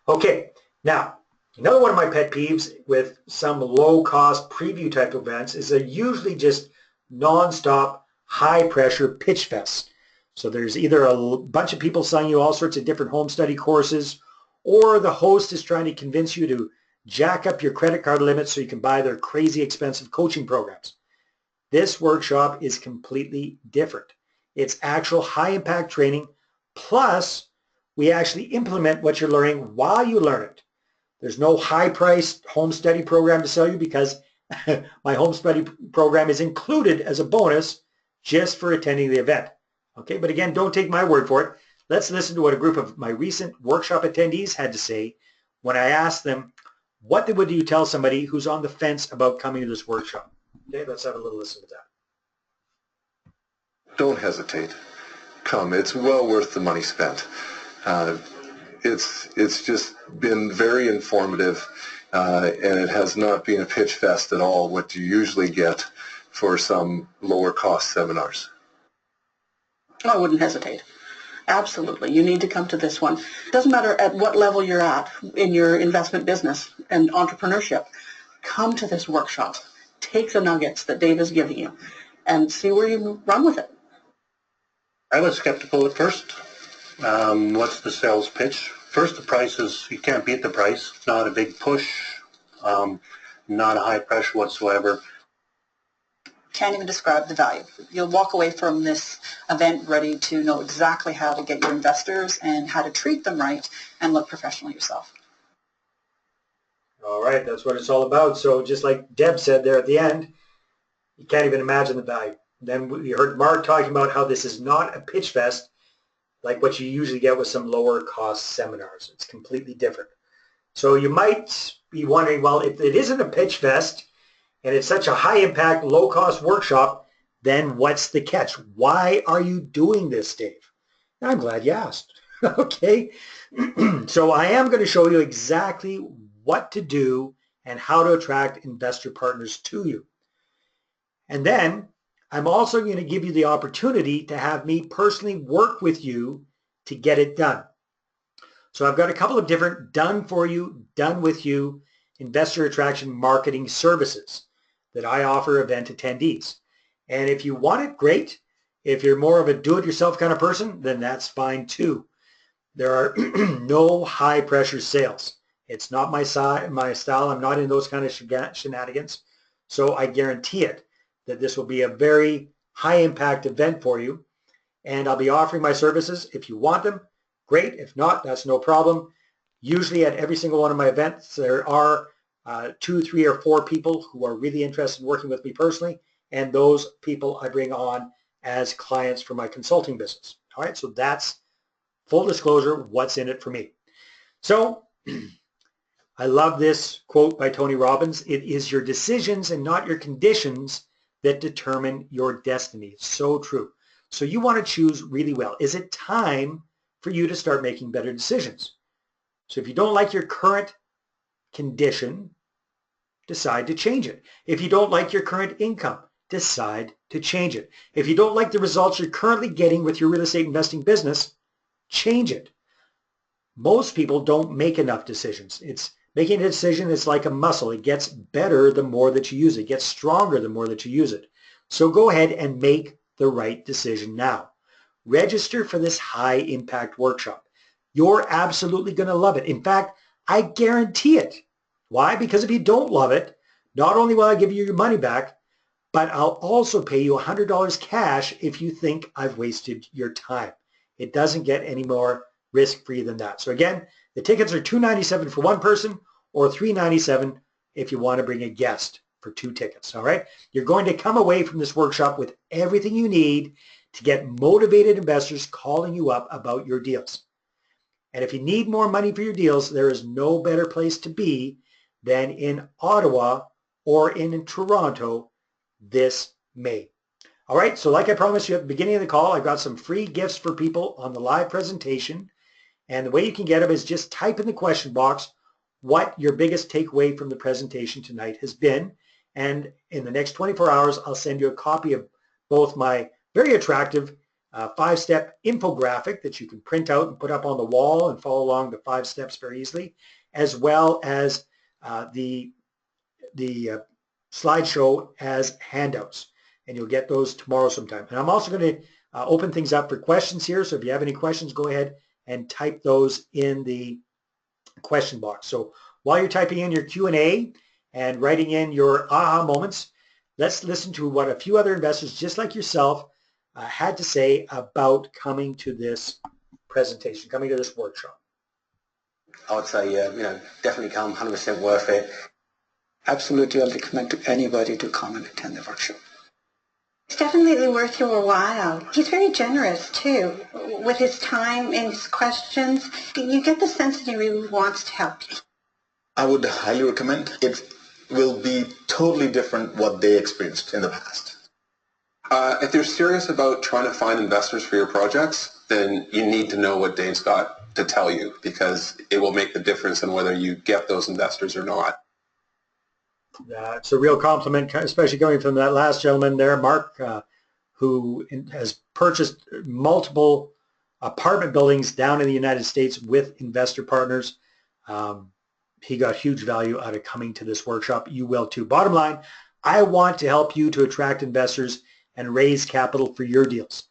Okay, now, another one of my pet peeves with some low-cost preview type events is they're usually just non-stop, high-pressure pitch fests. So there's either a bunch of people selling you all sorts of different home study courses, or the host is trying to convince you to jack up your credit card limit so you can buy their crazy expensive coaching programs. This workshop is completely different. It's actual high-impact training, plus we actually implement what you're learning while you learn it. There's no high-priced home study program to sell you because my home study program is included as a bonus just for attending the event. Okay, but again, don't take my word for it. Let's listen to what a group of my recent workshop attendees had to say when I asked them, what would you tell somebody who's on the fence about coming to this workshop? Okay, let's have a little listen to that. Don't hesitate. Come. It's well worth the money spent. It's just been very informative, and it has not been a pitch fest at all, what you usually get for some lower cost seminars. I wouldn't hesitate. Absolutely. You need to come to this one. It doesn't matter at what level you're at in your investment business and entrepreneurship. Come to this workshop. Take the nuggets that Dave is giving you and see where you run with it. I was skeptical at first. What's the sales pitch? First, the price is, you can't beat the price. It's not a big push, not a high pressure whatsoever. Can't even describe the value. You'll walk away from this event ready to know exactly how to get your investors and how to treat them right and look professional yourself. All right, that's what it's all about. So just like Deb said there at the end, you can't even imagine the value. Then we heard Mark talking about how this is not a pitch fest like what you usually get with some lower cost seminars. It's completely different. So you might be wondering, well, if it isn't a pitch fest and it's such a high impact, low cost workshop, then what's the catch? Why are you doing this, Dave? I'm glad you asked. Okay. So I am going to show you exactly what to do and how to attract investor partners to you. And then I'm also going to give you the opportunity to have me personally work with you to get it done. So I've got a couple of different done for you, done with you investor attraction marketing services that I offer event attendees. And if you want it, great. If you're more of a do-it-yourself kind of person, then that's fine too. There are no high pressure sales. It's not my style. I'm not in those kind of shenanigans. So I guarantee it that this will be a very high impact event for you. And I'll be offering my services. If you want them, great. If not, that's no problem. Usually at every single one of my events, there are 2, 3, or 4 people who are really interested in working with me personally. And those people I bring on as clients for my consulting business. All right, so that's full disclosure, what's in it for me. So I love this quote by Tony Robbins. It is your decisions and not your conditions that determine your destiny. It's so true. So you want to choose really well. Is it time for you to start making better decisions? So if you don't like your current condition, decide to change it. If you don't like your current income, decide to change it. If you don't like the results you're currently getting with your real estate investing business, change it. Most people don't make enough decisions. It's making a decision is like a muscle. It gets better the more that you use it. It gets stronger the more that you use it. So go ahead and make the right decision now. Register for this high impact workshop. You're absolutely going to love it. In fact, I guarantee it. Why? Because if you don't love it, not only will I give you your money back, but I'll also pay you $100 cash if you think I've wasted your time. It doesn't get any more risk-free than that. So again, the tickets are $297 for one person or $397 if you want to bring a guest for 2 tickets. All right. You're going to come away from this workshop with everything you need to get motivated investors calling you up about your deals. And if you need more money for your deals, there is no better place to be than in Ottawa or in Toronto this May. All right, so like I promised you at the beginning of the call, I've got some free gifts for people on the live presentation. And the way you can get them is just type in the question box what your biggest takeaway from the presentation tonight has been. And in the next 24 hours, I'll send you a copy of both my very attractive 5-step infographic that you can print out and put up on the wall and follow along the 5 steps very easily, as well as the slideshow as handouts. And you'll get those tomorrow sometime. And I'm also going to open things up for questions here. So if you have any questions, go ahead and type those in the question box. So while you're typing in your Q&A and writing in your aha moments, let's listen to what a few other investors just like yourself had to say about coming to this presentation, coming to this workshop. I would say, definitely come, 100% worth it. Absolutely, I'll recommend to anybody to come and attend the workshop. It's definitely worth your while. He's very generous too with his time and his questions. You get the sense that he really wants to help you. I would highly recommend. It will be totally different what they experienced in the past. If you're serious about trying to find investors for your projects, then you need to know what Dave's got to tell you, because it will make the difference in whether you get those investors or not. It's a real compliment, especially coming from that last gentleman there, Mark, who has purchased multiple apartment buildings down in the United States with investor partners. He got huge value out of coming to this workshop. You will too. Bottom line, I want to help you to attract investors and raise capital for your deals.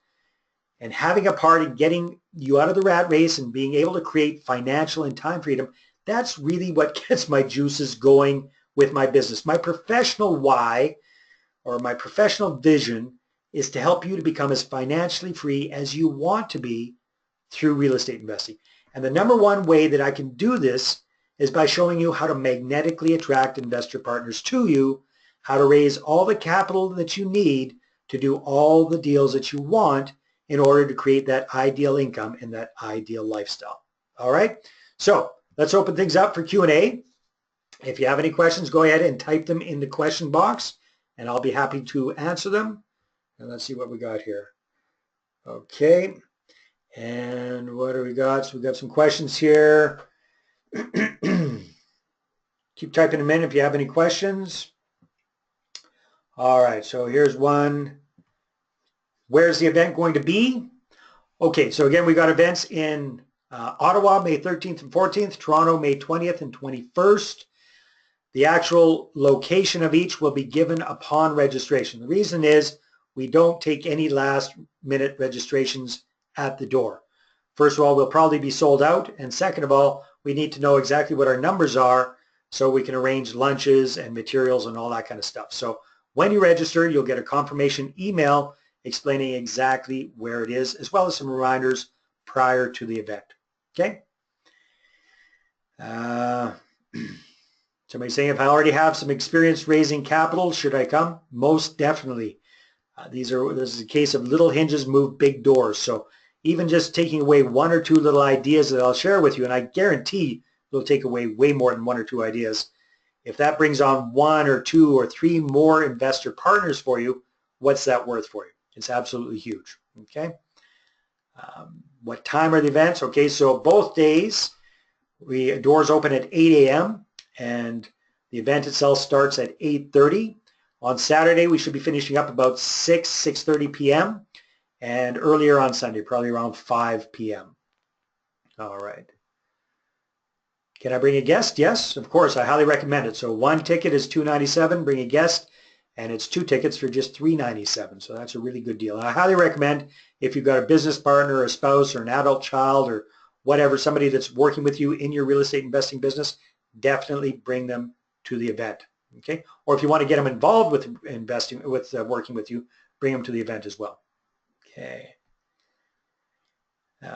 And having a part in getting you out of the rat race and being able to create financial and time freedom, that's really what gets my juices going with my business. My professional why, or my professional vision, is to help you to become as financially free as you want to be through real estate investing. And the number one way that I can do this is by showing you how to magnetically attract investor partners to you, how to raise all the capital that you need to do all the deals that you want in order to create that ideal income and that ideal lifestyle. All right, so let's open things up for Q&A. If you have any questions, go ahead and type them in the question box, and I'll be happy to answer them. And let's see what we got here. Okay, and what do we got? So we got some questions here. Keep typing them in if you have any questions. All right, so here's one. Where's the event going to be? Okay, so again, we got events in Ottawa, May 13th and 14th, Toronto, May 20th and 21st. The actual location of each will be given upon registration. The reason is we don't take any last minute registrations at the door. First of all, we'll probably be sold out, and second of all, we need to know exactly what our numbers are so we can arrange lunches and materials and all that kind of stuff. So when you register, you'll get a confirmation email explaining exactly where it is, as well as some reminders prior to the event. Okay? Somebody saying, if I already have some experience raising capital, should I come? Most definitely. This is a case of little hinges move big doors. So even just taking away one or two little ideas that I'll share with you, and I guarantee you'll take away way more than one or two ideas. If that brings on one or two or three more investor partners for you, what's that worth for you? It's absolutely huge. Okay. What time are the events? Okay, so both days, doors open at 8 a.m. and the event itself starts at 8:30. On Saturday, we should be finishing up about 6:30 p.m. and earlier on Sunday, probably around 5 p.m. All right. Can I bring a guest? Yes, of course. I highly recommend it. So one ticket is $297. Bring a guest, and it's 2 tickets for just $397. So that's a really good deal. And I highly recommend if you've got a business partner, a spouse, or an adult child, or whatever, somebody that's working with you in your real estate investing business, definitely bring them to the event. Okay, or if you want to get them involved with investing, with working with you, bring them to the event as well. Okay.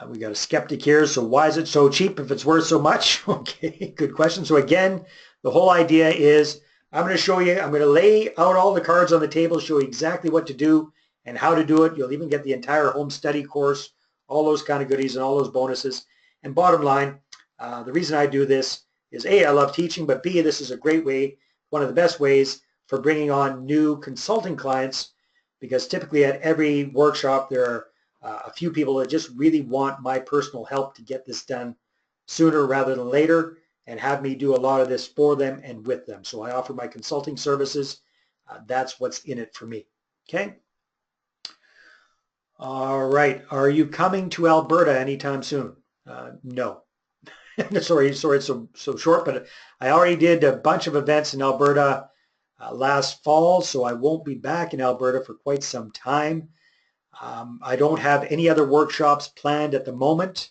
We got a skeptic here. So why is it so cheap if it's worth so much? Okay, good question. So again, the whole idea is I'm going to show you, I'm going to lay out all the cards on the table, show you exactly what to do and how to do it. You'll even get the entire home study course, all those kind of goodies and all those bonuses. And bottom line, the reason I do this is A, I love teaching, but B, this is a great way, one of the best ways for bringing on new consulting clients, because typically at every workshop there are a few people that just really want my personal help to get this done sooner rather than later and have me do a lot of this for them and with them. So I offer my consulting services. That's what's in it for me. Okay? All right. Are you coming to Alberta anytime soon? No. sorry it's so short, but I already did a bunch of events in Alberta last fall, so I won't be back in Alberta for quite some time. I don't have any other workshops planned at the moment.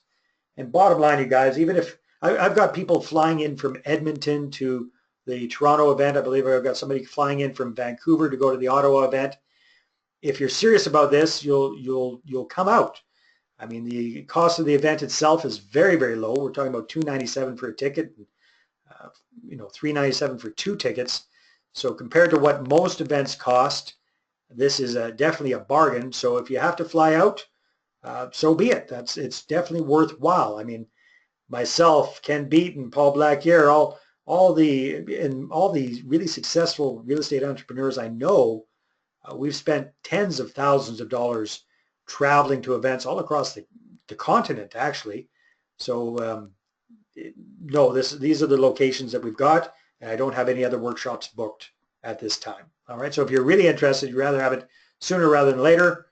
And bottom line, you guys, even if I've got people flying in from Edmonton to the Toronto event, I believe I've got somebody flying in from Vancouver to go to the Ottawa event. If you're serious about this, you'll come out. I mean, the cost of the event itself is very, very low. We're talking about $297 for a ticket, $397 for 2 tickets. So compared to what most events cost, this is definitely a bargain. So if you have to fly out, so be it. It's definitely worthwhile. I mean, myself, Ken Beaton, Paul Blackyer, all the really successful real estate entrepreneurs I know, we've spent tens of thousands of dollars traveling to events all across the continent, actually. So no, these are the locations that we've got, and I don't have any other workshops booked at this time. All right, so if you're really interested, you'd rather have it sooner rather than later,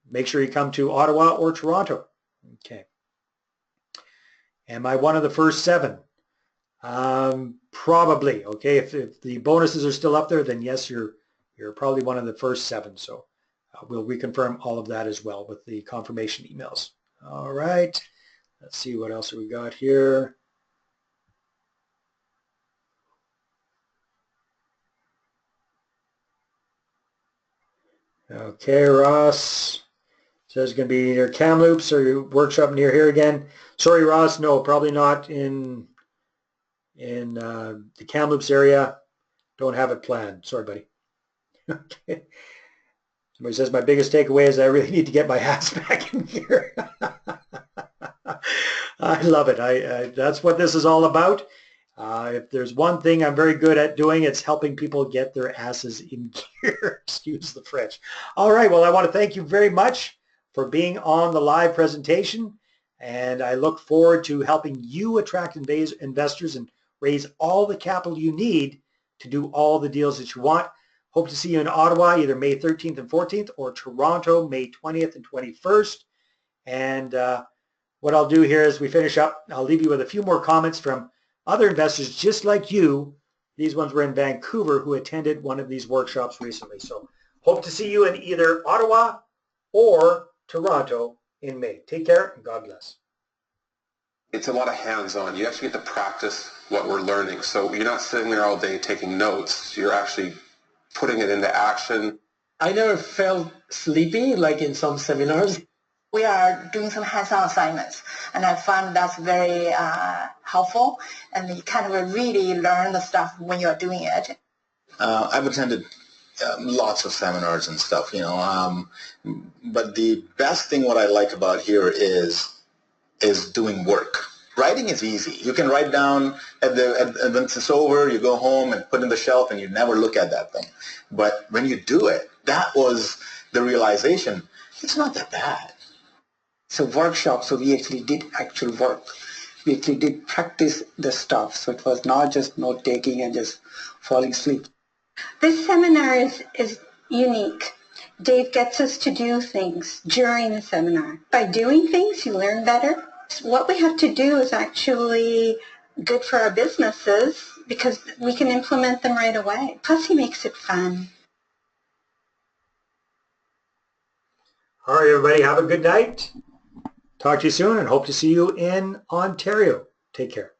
make sure you come to Ottawa or Toronto. Okay. Am I one of the first 7? Probably. Okay, if the bonuses are still up there, then yes, you're probably one of the first 7. So we'll reconfirm all of that as well with the confirmation emails. All right, let's see what else we got here. Okay, Ross says going to be near Kamloops or your workshop near here again. Sorry, Ross, no, probably not in in the Kamloops area. Don't have it planned. Sorry, buddy. Okay. Somebody says my biggest takeaway is I really need to get my ass back in gear. I love it. That's what this is all about. If there's one thing I'm very good at doing, it's helping people get their asses in gear. Excuse the French. All right. Well, I want to thank you very much for being on the live presentation. And I look forward to helping you attract investors and raise all the capital you need to do all the deals that you want. Hope to see you in Ottawa either May 13th and 14th or Toronto May 20th and 21st. And what I'll do here as we finish up, I'll leave you with a few more comments from other investors just like you. These ones were in Vancouver who attended one of these workshops recently. So hope to see you in either Ottawa or Toronto in May. Take care and God bless. It's a lot of hands-on. You actually get to practice what we're learning. So you're not sitting there all day taking notes. You're actually putting it into action. I never felt sleepy like in some seminars. We are doing some hands-on assignments, and I found that's very helpful, and you kind of really learn the stuff when you're doing it. I've attended lots of seminars and stuff, but the best thing what I like about here is doing work. Writing is easy. You can write down, and once it's over, you go home and put it in the shelf, and you never look at that thing. But when you do it, that was the realization. It's not that bad. So workshop, so we actually did actual work. We actually did practice the stuff. So it was not just note taking and just falling asleep. This seminar is unique. Dave gets us to do things during the seminar. By doing things, you learn better. So what we have to do is actually good for our businesses because we can implement them right away. Plus, he makes it fun. All right, everybody, have a good night. Talk to you soon and hope to see you in Ontario. Take care.